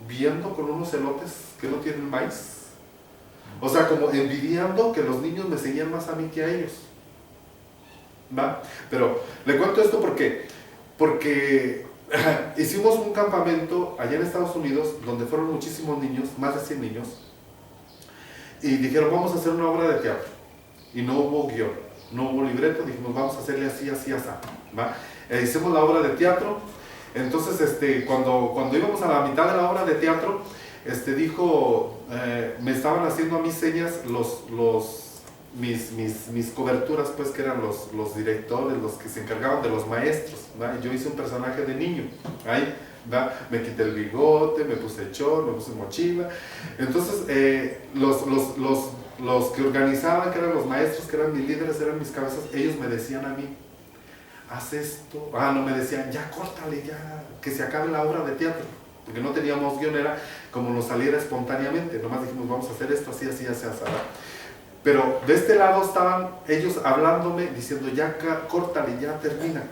viendo con unos elotes que no tienen maíz. O sea, como envidiando que los niños me seguían más a mí que a ellos. ¿Va? Pero le cuento esto porque hicimos un campamento allá en Estados Unidos donde fueron muchísimos niños, más de 100 niños, y dijeron vamos a hacer una obra de teatro. Y no hubo guión, no hubo libreto, dijimos vamos a hacerle así, así, así. ¿Va? Hicimos la obra de teatro. Entonces, cuando íbamos a la mitad de la obra de teatro, me estaban haciendo a mí señas mis coberturas, pues, que eran los directores, los que se encargaban de los maestros, ¿verdad? Y yo hice un personaje de niño, ahí, ¿verdad? Me quité el bigote, me puse chor, me puse mochila. Entonces, los que organizaban, que eran los maestros, que eran mis líderes, eran mis cabezas, ellos me decían a mí, haz esto, no me decían, ya córtale, ya, que se acabe la obra de teatro, porque no teníamos guión, era como nos saliera espontáneamente, nomás dijimos, vamos a hacer esto, así, así, así, así. Pero de este lado estaban ellos hablándome, diciendo ya córtale, ya termina.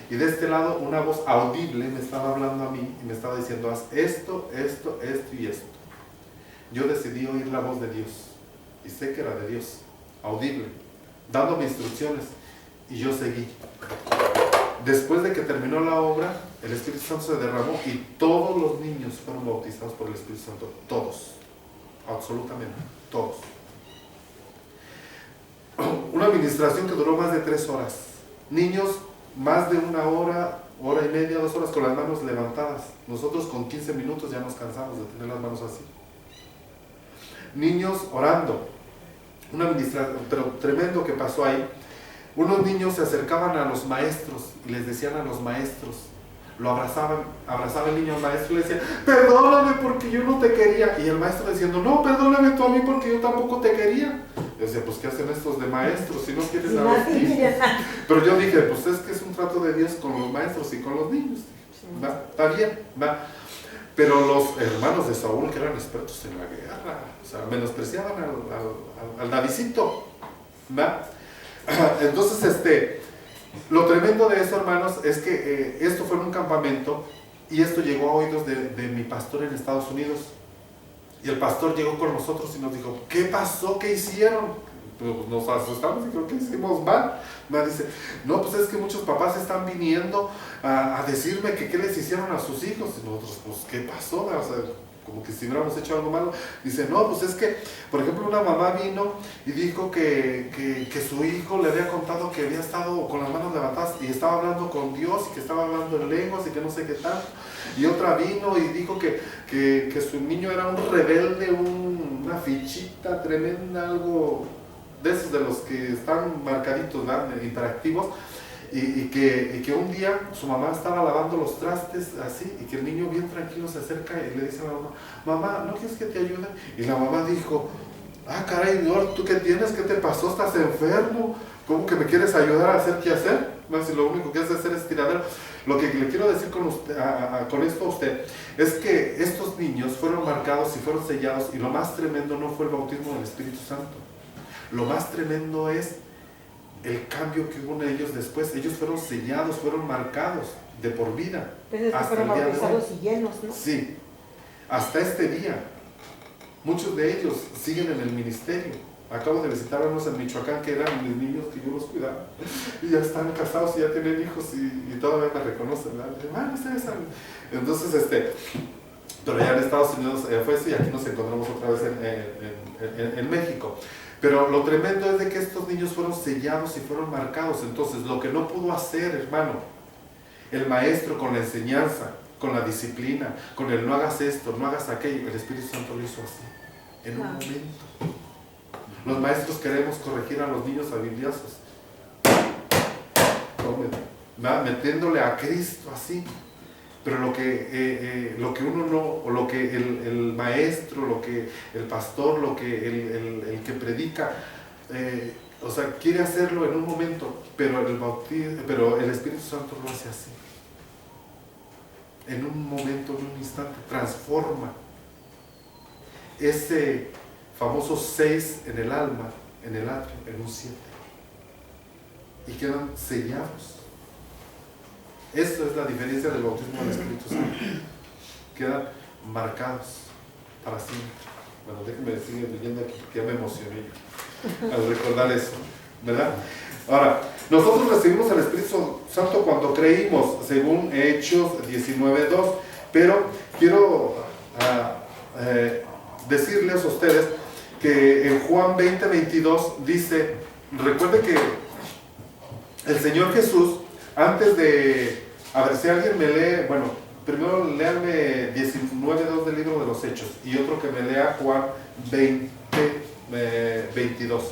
Y de este lado una voz audible me estaba hablando a mí y me estaba diciendo, haz esto, esto, esto y esto. Yo decidí oír la voz de Dios y sé que era de Dios, audible, dándome instrucciones, y yo seguí. Después de que terminó la obra, el Espíritu Santo se derramó y todos los niños fueron bautizados por el Espíritu Santo, todos, absolutamente todos. Una administración que duró más de 3 horas, niños más de 1 hora, hora y media, 2 horas con las manos levantadas. Nosotros con 15 minutos ya nos cansamos de tener las manos así. Niños orando, una administración, pero tremendo que pasó ahí. Unos niños se acercaban a los maestros y les decían a los maestros, lo abrazaba el niño al maestro y le decía, perdóname porque yo no te quería. Y el maestro diciendo, no, perdóname tú a mí porque yo tampoco te quería. Yo decía, pues ¿qué hacen estos de maestros si no quieres a los niños? Pero yo dije, pues es que es un trato de Dios con los maestros y con los niños. ¿Va? Está bien, va. Pero los hermanos de Saúl, que eran expertos en la guerra, o sea, menospreciaban al Davidcito, ¿va? Entonces, lo tremendo de eso, hermanos, es que esto fue en un campamento y esto llegó a oídos de mi pastor en Estados Unidos. Y el pastor llegó con nosotros y nos dijo, ¿qué pasó? ¿Qué hicieron? Pues nos asustamos y creo que hicimos mal. Me dice, no, pues es que muchos papás están viniendo a decirme que qué les hicieron a sus hijos. Y nosotros, pues, ¿qué pasó? O sea, como que si hubiéramos hecho algo malo. Dice, no, pues es que, por ejemplo, una mamá vino y dijo que su hijo le había contado que había estado con las manos levantadas y estaba hablando con Dios y que estaba hablando en lenguas y que no sé qué tal. Y otra vino y dijo que su niño era un rebelde, una fichita tremenda, algo de esos de los que están marcaditos, ¿verdad? Interactivos. Y que un día su mamá estaba lavando los trastes así y que el niño bien tranquilo se acerca y le dice a la mamá, mamá, ¿no quieres que te ayude? Y la mamá dijo, ah, caray, Dios, ¿tú qué tienes? ¿Qué te pasó? ¿Estás enfermo? ¿Cómo que me quieres ayudar a hacer qué hacer? Más si lo único que haces es hacer es tiradero. Lo que le quiero decir con esto a usted es que estos niños fueron marcados y fueron sellados, y lo más tremendo no fue el bautismo del Espíritu Santo. Lo más tremendo es el cambio que hubo en ellos después. Ellos fueron sellados, fueron marcados de por vida. Entonces hasta fueron bautizados y llenos, ¿no? Sí, hasta este día. Muchos de ellos siguen en el ministerio. Acabo de visitar a unos en Michoacán que eran mis niños que yo los cuidaba. Y ya están casados y ya tienen hijos y todavía me reconocen, ¿verdad? Ustedes saben. Entonces, pero ya en Estados Unidos fue eso y aquí nos encontramos otra vez en México. Pero lo tremendo es de que estos niños fueron sellados y fueron marcados. Entonces, lo que no pudo hacer, hermano, el maestro con la enseñanza, con la disciplina, con el no hagas esto, no hagas aquello, el Espíritu Santo lo hizo así, en un momento. Los maestros queremos corregir a los niños habilidosos, metiéndole a Cristo así. Pero lo que uno no, o lo que el maestro, lo que el pastor, lo que el que predica, o sea, quiere hacerlo en un momento, pero el Espíritu Santo lo hace así. En un momento, en un instante, transforma ese famoso 6 en el alma, en el atrio, en un 7. Y quedan sellados. Esto es la diferencia del bautismo del Espíritu Santo. Quedan marcados para siempre. Bueno, déjenme seguir leyendo aquí, que ya me emocioné al recordar eso, ¿verdad? Ahora, nosotros recibimos al Espíritu Santo cuando creímos, según Hechos 19:2, pero quiero decirles a ustedes que en Juan 20:22 dice, recuerde que el Señor Jesús, antes de, a ver si alguien me lee, bueno, primero léanme 19:2 del libro de los Hechos y otro que me lea Juan 20:22.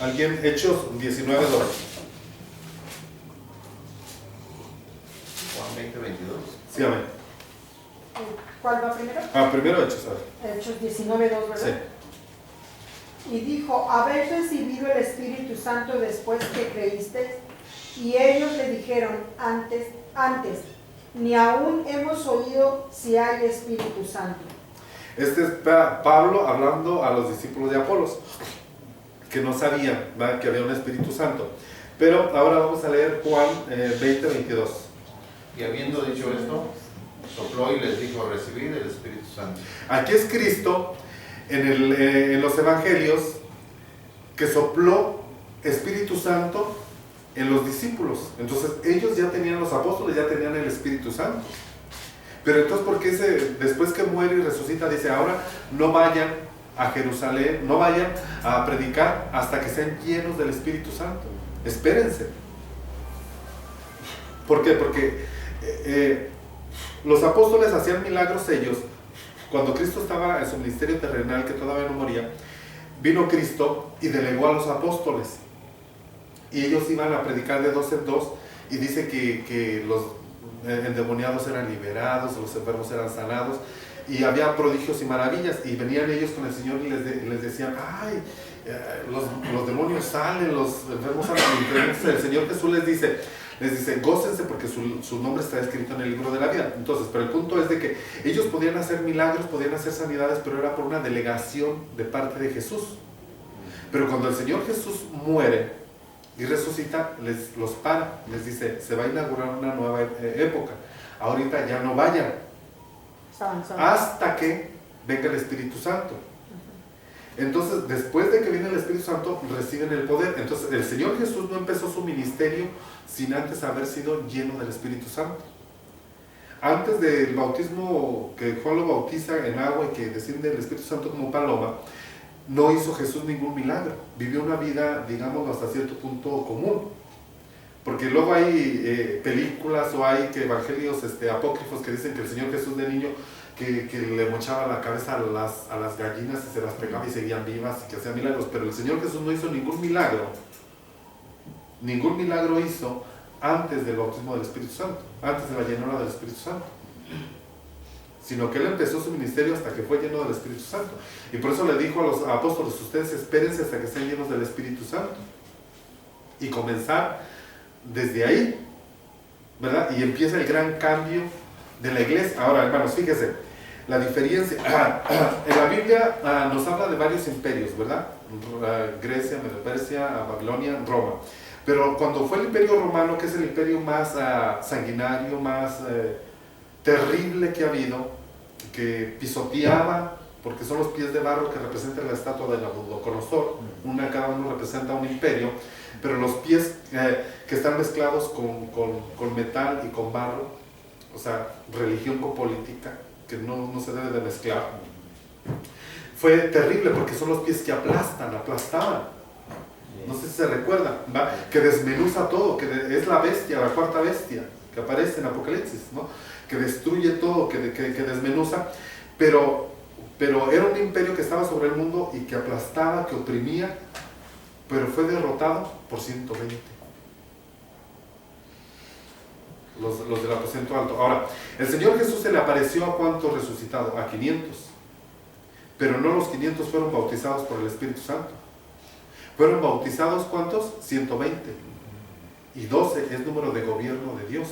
¿Alguien? Hechos 19:2. Juan 20:22. Sí, amén. ¿Cuál va primero? Primero Hechos, a ver. Hechos 19:2, ¿verdad? Sí. Y dijo, ¿habéis recibido el Espíritu Santo después que creísteis? Y ellos le dijeron, antes, ni aún hemos oído si hay Espíritu Santo. Este es Pablo hablando a los discípulos de Apolos, que no sabían, ¿verdad?, que había un Espíritu Santo. Pero ahora vamos a leer Juan 20:22. Y habiendo dicho esto, sopló y les dijo: recibid el Espíritu Santo. Aquí es Cristo en los evangelios que sopló Espíritu Santo en los discípulos. Entonces ellos ya tenían, los apóstoles ya tenían el Espíritu Santo. Pero entonces, ¿por qué después que muere y resucita dice ahora no vayan a Jerusalén, no vayan a predicar hasta que sean llenos del Espíritu Santo? Espérense. ¿Por qué? Porque los apóstoles hacían milagros ellos. Cuando Cristo estaba en su ministerio terrenal, que todavía no moría, vino Cristo y delegó a los apóstoles. Y ellos iban a predicar de 2 en 2 y dice que los endemoniados eran liberados, los enfermos eran sanados y había prodigios y maravillas. Y venían ellos con el Señor y les decían: ay, los demonios salen, los enfermos salen. Entonces el Señor Jesús les dice: gócense porque su nombre está escrito en el libro de la vida. Entonces, pero el punto es de que ellos podían hacer milagros, podían hacer sanidades, pero era por una delegación de parte de Jesús. Pero cuando el Señor Jesús muere y resucita, los para, les dice: se va a inaugurar una nueva época. Ahorita ya no vayan hasta que venga el Espíritu Santo. Entonces, después de que viene el Espíritu Santo, reciben el poder. Entonces, el Señor Jesús no empezó su ministerio sin antes haber sido lleno del Espíritu Santo. Antes del bautismo que Juan lo bautiza en agua y que desciende el Espíritu Santo como paloma, no hizo Jesús ningún milagro. Vivió una vida, digamos, hasta cierto punto común. Porque luego hay películas o hay evangelios apócrifos que dicen que el Señor Jesús de niño que le mochaba la cabeza a las gallinas y se las pegaba y seguían vivas y que hacía milagros. Pero el Señor Jesús no hizo ningún milagro. Ningún milagro hizo antes del bautismo del Espíritu Santo, antes de la llenura del Espíritu Santo. Sino que Él empezó su ministerio hasta que fue lleno del Espíritu Santo. Y por eso le dijo a los apóstoles: ustedes espérense hasta que sean llenos del Espíritu Santo. Y comenzar desde ahí, ¿verdad? Y empieza el gran cambio de la iglesia. Ahora, hermanos, fíjense, la diferencia. En la Biblia nos habla de varios imperios, ¿verdad? Grecia, Medo Persia, Babilonia, Roma. Pero cuando fue el imperio romano, que es el imperio más sanguinario, más terrible que ha habido, que pisoteaba, porque son los pies de barro que representan la estatua de Nabucodonosor, cada uno representa un imperio, pero los pies que están mezclados con metal y con barro, o sea, religión con política, que no se debe de mezclar, fue terrible porque son los pies que aplastaban. No sé si se recuerdan, ¿va? Que desmenuza todo, que es la bestia, la cuarta bestia que aparece en Apocalipsis, ¿no? Que destruye todo, que desmenuza, pero era un imperio que estaba sobre el mundo y que aplastaba, que oprimía, pero fue derrotado por 120. Los del aposento alto. Ahora, el Señor Jesús se le apareció ¿a cuántos resucitados? A 500. Pero no los 500 fueron bautizados por el Espíritu Santo. ¿Fueron bautizados cuántos? 120. Y 12 es número de gobierno de Dios.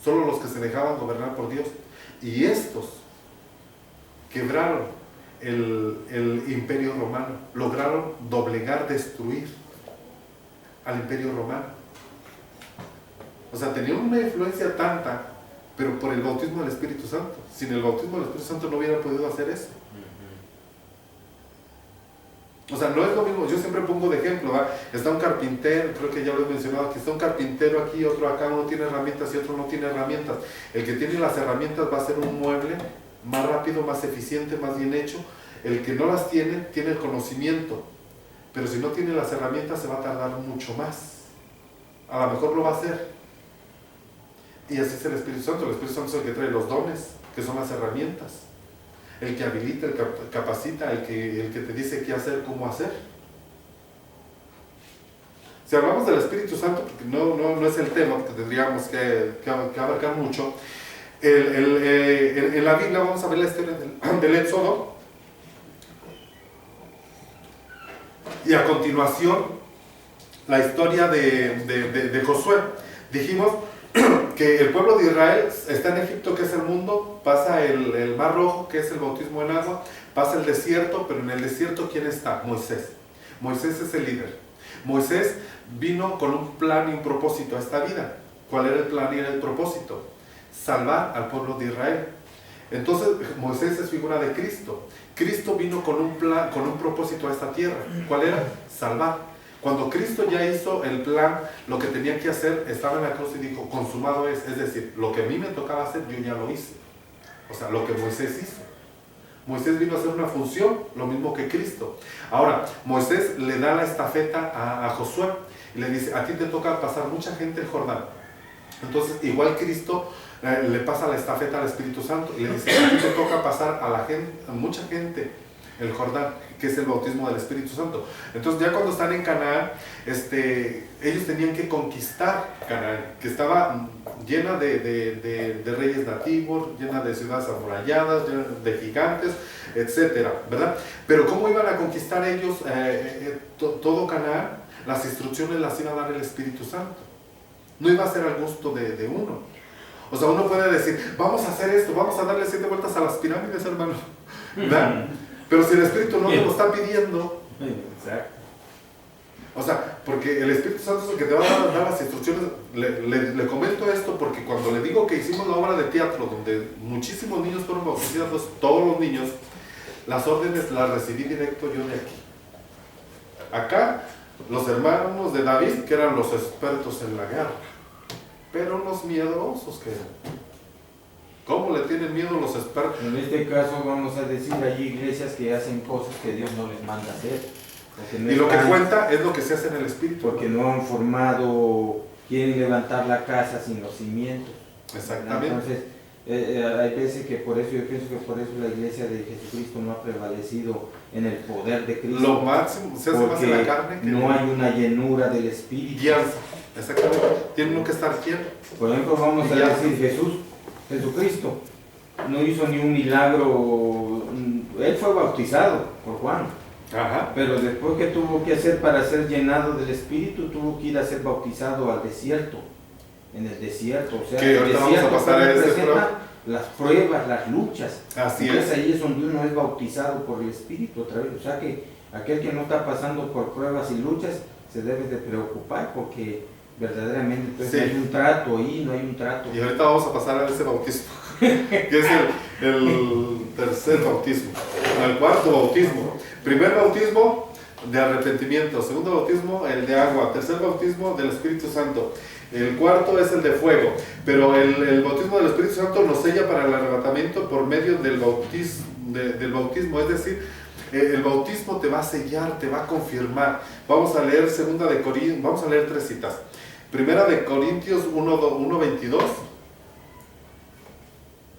Solo los que se dejaban gobernar por Dios. Y estos quebraron el imperio romano. Lograron doblegar, destruir al imperio romano. O sea, tenían una influencia tanta, pero por el bautismo del Espíritu Santo. Sin el bautismo del Espíritu Santo no hubieran podido hacer eso. O sea, no es lo mismo. Yo siempre pongo de ejemplo, ¿verdad? Está un carpintero, creo que ya lo he mencionado aquí, está un carpintero aquí, otro acá, uno tiene herramientas y otro no tiene herramientas. El que tiene las herramientas va a hacer un mueble más rápido, más eficiente, más bien hecho. El que no las tiene el conocimiento, pero si no tiene las herramientas se va a tardar mucho más. A lo mejor lo va a hacer. Y así es el Espíritu Santo. El Espíritu Santo es el que trae los dones, que son las herramientas. El que habilita, el que capacita, el que te dice qué hacer, cómo hacer. Si hablamos del Espíritu Santo, porque no es el tema, porque tendríamos que abarcar mucho, en la Biblia vamos a ver la historia del Éxodo, y a continuación la historia de Josué. Dijimos que el pueblo de Israel está en Egipto, que es el mundo, pasa el Mar Rojo, que es el bautismo en agua, pasa el desierto, pero en el desierto ¿quién está? Moisés. Moisés es el líder. Moisés vino con un plan y un propósito a esta vida. ¿Cuál era el plan y el propósito? Salvar al pueblo de Israel. Entonces Moisés es figura de Cristo. Cristo vino con un plan, con un propósito a esta tierra. ¿Cuál era? Salvar. Cuando Cristo ya hizo el plan, lo que tenía que hacer, estaba en la cruz y dijo, consumado es decir, lo que a mí me tocaba hacer, yo ya lo hice. O sea, lo que Moisés hizo. Moisés vino a hacer una función, lo mismo que Cristo. Ahora, Moisés le da la estafeta a Josué y le dice, a ti te toca pasar mucha gente el Jordán. Entonces, igual Cristo le pasa la estafeta al Espíritu Santo y le dice, a ti te toca pasar a mucha gente el Jordán, que es el bautismo del Espíritu Santo. Entonces ya cuando están en Canaán, ellos tenían que conquistar Canaán, que estaba llena de reyes nativos, llena de ciudades amuralladas, llena de gigantes, etcétera, ¿verdad? Pero ¿cómo iban a conquistar ellos todo Canaán? Las instrucciones las iba a dar el Espíritu Santo. No iba a ser al gusto de uno. O sea, uno puede decir, vamos a hacer esto, vamos a darle 7 vueltas a las pirámides, hermano, ¿verdad? Pero si el Espíritu no te lo está pidiendo, Exacto. o sea, porque el Espíritu Santo es el que te va a dar las instrucciones. Le comento esto porque cuando le digo que hicimos la obra de teatro donde muchísimos niños fueron bautizados, todos los niños, las órdenes las recibí directo yo de aquí. Acá, los hermanos de David, que eran los expertos en la guerra, pero unos miedosos que eran. ¿Cómo le tienen miedo los expertos? En este caso vamos a decir, hay iglesias que hacen cosas que Dios no les manda hacer. No y lo que cuenta es lo que se hace en el Espíritu. Porque no han formado, quieren levantar la casa sin los cimientos. Exactamente. Entonces, hay veces que por eso, yo pienso que por eso la iglesia de Jesucristo no ha prevalecido en el poder de Cristo. Lo máximo, se hace más en la carne que no hay una llenura del Espíritu. Guianza, exactamente. Tiene uno que estar quieto. Por ejemplo, vamos a decir Jesucristo no hizo ni un milagro. Él fue bautizado por Juan. Ajá. Pero después que tuvo que hacer para ser llenado del Espíritu, tuvo que ir a ser bautizado al desierto. En el desierto, o sea, que el desierto vamos a pasar a representa las pruebas, las luchas. Así entonces es. Ahí es donde uno es bautizado por el Espíritu otra vez. O sea que aquel que no está pasando por pruebas y luchas se debe de preocupar porque verdaderamente entonces sí. hay un trato ahí, no hay un trato. Y ahorita vamos a pasar a ese bautismo, que es el tercer bautismo, el cuarto bautismo. Primer bautismo de arrepentimiento, segundo bautismo el de agua, tercer bautismo del Espíritu Santo. El cuarto es el de fuego, pero el bautismo del Espíritu Santo nos sella para el arrebatamiento por medio del bautismo, es decir, el bautismo te va a sellar, te va a confirmar. Vamos a leer vamos a leer 3 citas. Primera de Corintios 1:22,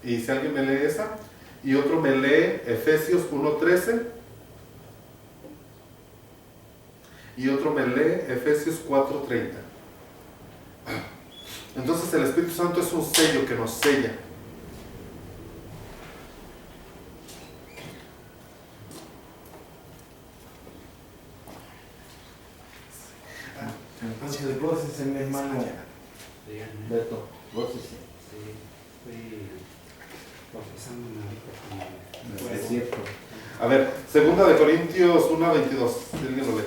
y si alguien me lee esa, y otro me lee Efesios 1:13, y otro me lee Efesios 4:30. Entonces el Espíritu Santo es un sello que nos sella. Entonces, gócese, mi hermano Beto, gócese. Sí, estoy bautizándome ahorita con el Es fuego. cierto. A ver, segunda de Corintios 1:22, si alguien lo lee.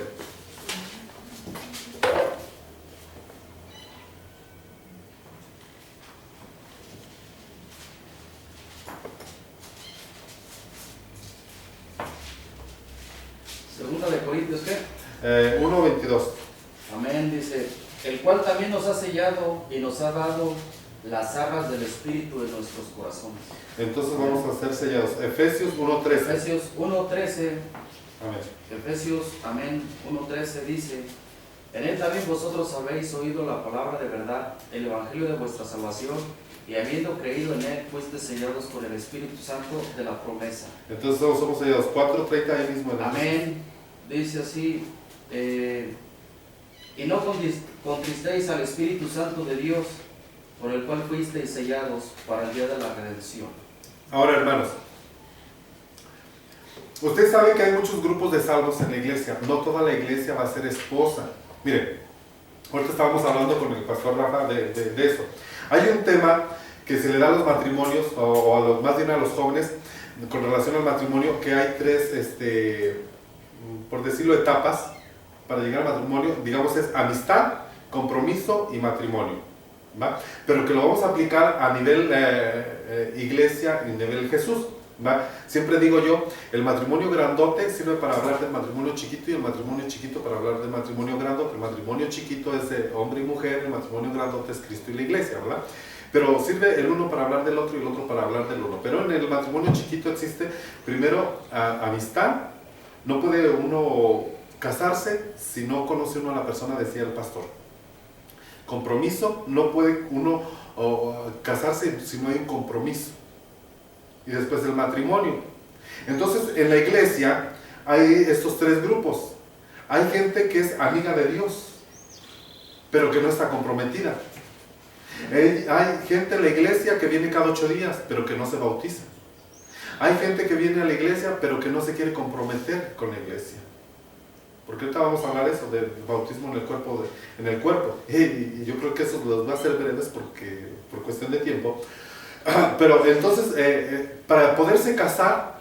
Segunda de Corintios, ¿qué? 1:22. Amén, dice, el cual también nos ha sellado y nos ha dado las arras del Espíritu de nuestros corazones. Entonces vamos a ser sellados. Efesios 1:13. Efesios 1:13, Amén. Efesios, amén, 1:13 dice, en él también vosotros habéis oído la palabra de verdad, el evangelio de vuestra salvación, y habiendo creído en él, fuiste sellados con el Espíritu Santo de la promesa. Entonces somos sellados. 4:30 ahí mismo. Amén, dice así, y no contristéis al Espíritu Santo de Dios, por el cual fuisteis sellados para el día de la redención. Ahora, hermanos, usted sabe que hay muchos grupos de salvos en la iglesia. No toda la iglesia va a ser esposa. Miren, ahorita estábamos hablando con el pastor Rafa de eso. Hay un tema que se le da a los matrimonios, o más bien a los jóvenes, con relación al matrimonio, que hay tres, por decirlo, etapas para llegar al matrimonio. Digamos, es amistad, compromiso y matrimonio, ¿va? Pero que lo vamos a aplicar a nivel iglesia y nivel Jesús, ¿va? Siempre digo yo, el matrimonio grandote sirve para hablar del matrimonio chiquito, y el matrimonio chiquito para hablar del matrimonio grandote. El matrimonio chiquito es de hombre y mujer, el matrimonio grandote es Cristo y la iglesia, ¿verdad? Pero sirve el uno para hablar del otro y el otro para hablar del uno. Pero en el matrimonio chiquito existe primero amistad. No puede uno casarse si no conoce uno a la persona, decía el pastor. Compromiso, no puede uno casarse si no hay un compromiso. Y después el matrimonio. Entonces en la iglesia hay estos tres grupos. Hay gente que es amiga de Dios, pero que no está comprometida. Hay gente en la iglesia que viene cada 8 días, pero que no se bautiza. Hay gente que viene a la iglesia, pero que no se quiere comprometer con la iglesia. Porque ahorita vamos a hablar eso del bautismo en el cuerpo. Y yo creo que eso los va a hacer breves por cuestión de tiempo. Pero entonces, para poderse casar,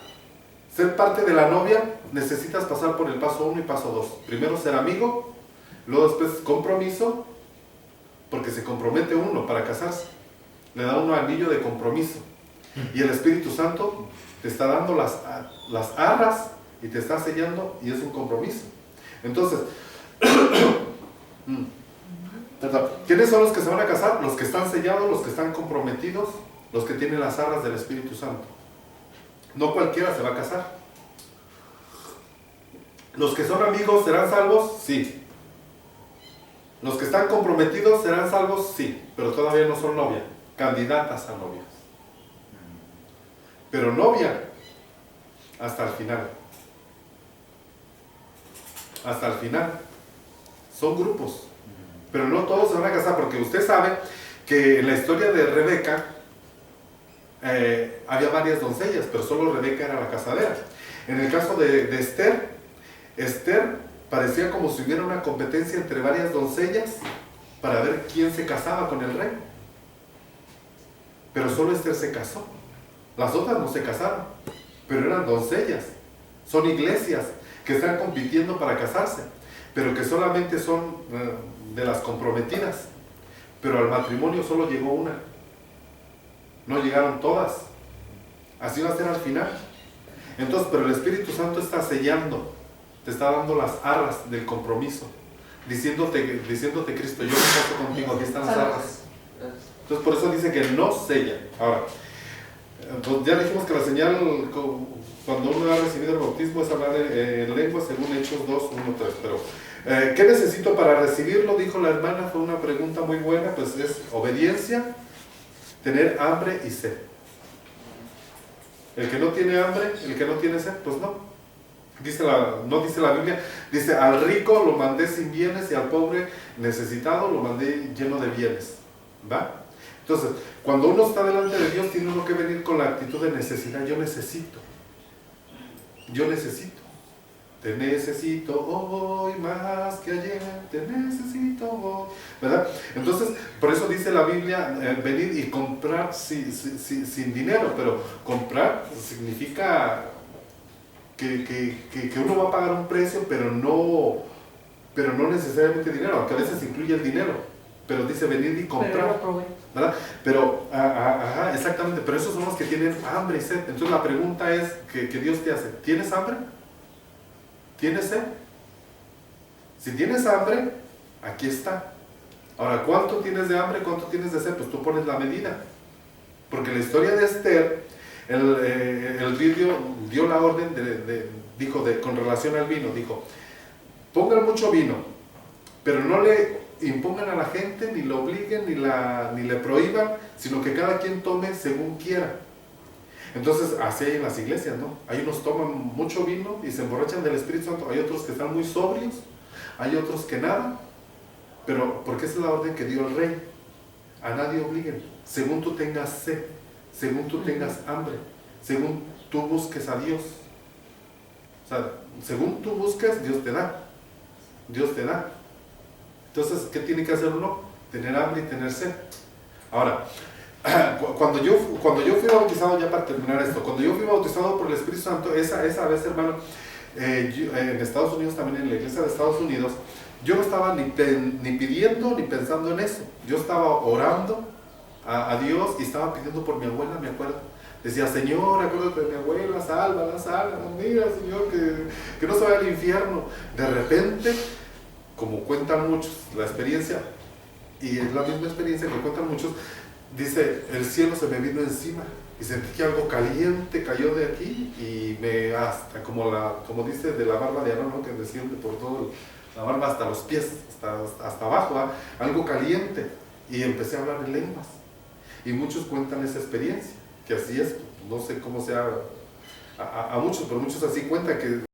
ser parte de la novia, necesitas pasar por el paso 1 y paso 2. Primero ser amigo, luego después compromiso, porque se compromete uno para casarse. Le da uno anillo de compromiso. Y el Espíritu Santo te está dando las arras y te está sellando, y es un compromiso. Entonces, ¿quiénes son los que se van a casar? Los que están sellados, los que están comprometidos, los que tienen las arras del Espíritu Santo. No cualquiera se va a casar. ¿Los que son amigos serán salvos? Sí. ¿Los que están comprometidos serán salvos? Sí, pero todavía no son novia, candidatas a novias. Pero novia hasta el final. Hasta el final. Son grupos. Pero no todos se van a casar, porque usted sabe que en la historia de Rebeca había varias doncellas, pero solo Rebeca era la casadera. En el caso de Esther parecía como si hubiera una competencia entre varias doncellas para ver quién se casaba con el rey. Pero solo Esther se casó. Las otras no se casaron, pero eran doncellas. Son iglesias que están compitiendo para casarse, pero que solamente son de las comprometidas. Pero al matrimonio solo llegó una. No llegaron todas. Así va a ser al final. Entonces, pero el Espíritu Santo está sellando, te está dando las arras del compromiso, diciéndote Cristo, yo me caso contigo, aquí están las arras. Entonces por eso dice que no sella. Ahora, pues ya dijimos que la señal cuando uno ha recibido el bautismo es hablar en lengua, según Hechos 2, 1, 3. Pero ¿qué necesito para recibirlo? Dijo la hermana, fue una pregunta muy buena. Pues es obediencia, tener hambre y sed. El que no tiene hambre, el que no tiene sed, pues no. No dice la Biblia, dice al rico lo mandé sin bienes y al pobre necesitado lo mandé lleno de bienes. ¿Va? Entonces, cuando uno está delante de Dios, tiene uno que venir con la actitud de necesidad. Yo necesito, te necesito hoy más que ayer, te necesito hoy, ¿verdad? Entonces, por eso dice la Biblia, venir y comprar sin dinero, pero comprar significa que uno va a pagar un precio, pero no necesariamente dinero, aunque a veces incluye el dinero. Pero dice venir y comprar, ¿verdad? Pero, exactamente, pero esos son los que tienen hambre y sed. Entonces la pregunta es que Dios te hace, ¿tienes hambre? ¿Tienes sed? Si tienes hambre, aquí está. Ahora, ¿cuánto tienes de hambre? ¿Cuánto tienes de sed? Pues tú pones la medida. Porque la historia de Esther, el rey dio la orden, con relación al vino, dijo, pongan mucho vino, pero no le impongan a la gente, ni lo obliguen, ni le prohíban, sino que cada quien tome según quiera. Entonces, así hay en las iglesias, ¿no? Hay unos toman mucho vino y se emborrachan del Espíritu Santo, hay otros que están muy sobrios, hay otros que nada, pero porque esa es la orden que dio el rey. A nadie obliguen, según tú tengas sed, según tú tengas hambre, según tú busques a Dios. O sea, según tú busques, Dios te da. Dios te da. Entonces, ¿qué tiene que hacer uno? Tener hambre y tener sed. Ahora, cuando yo fui bautizado, ya para terminar esto, cuando yo fui bautizado por el Espíritu Santo, esa vez, hermano, en Estados Unidos, también en la iglesia de Estados Unidos, yo no estaba ni pidiendo ni pensando en eso. Yo estaba orando a Dios y estaba pidiendo por mi abuela, me acuerdo. Decía, Señor, acuérdate de mi abuela, sálvala, mira, Señor, que no se vaya al infierno. De repente, como cuentan muchos la experiencia, y es la misma experiencia que cuentan muchos, dice, el cielo se me vino encima y sentí que algo caliente cayó de aquí y me hasta como dice de la barba de Aarón, ¿no? Que desciende por todo la barba hasta los pies, hasta abajo, ¿eh? Algo caliente, y empecé a hablar en lenguas. Y muchos cuentan esa experiencia, que así es, no sé cómo sea a muchos, pero muchos así cuentan que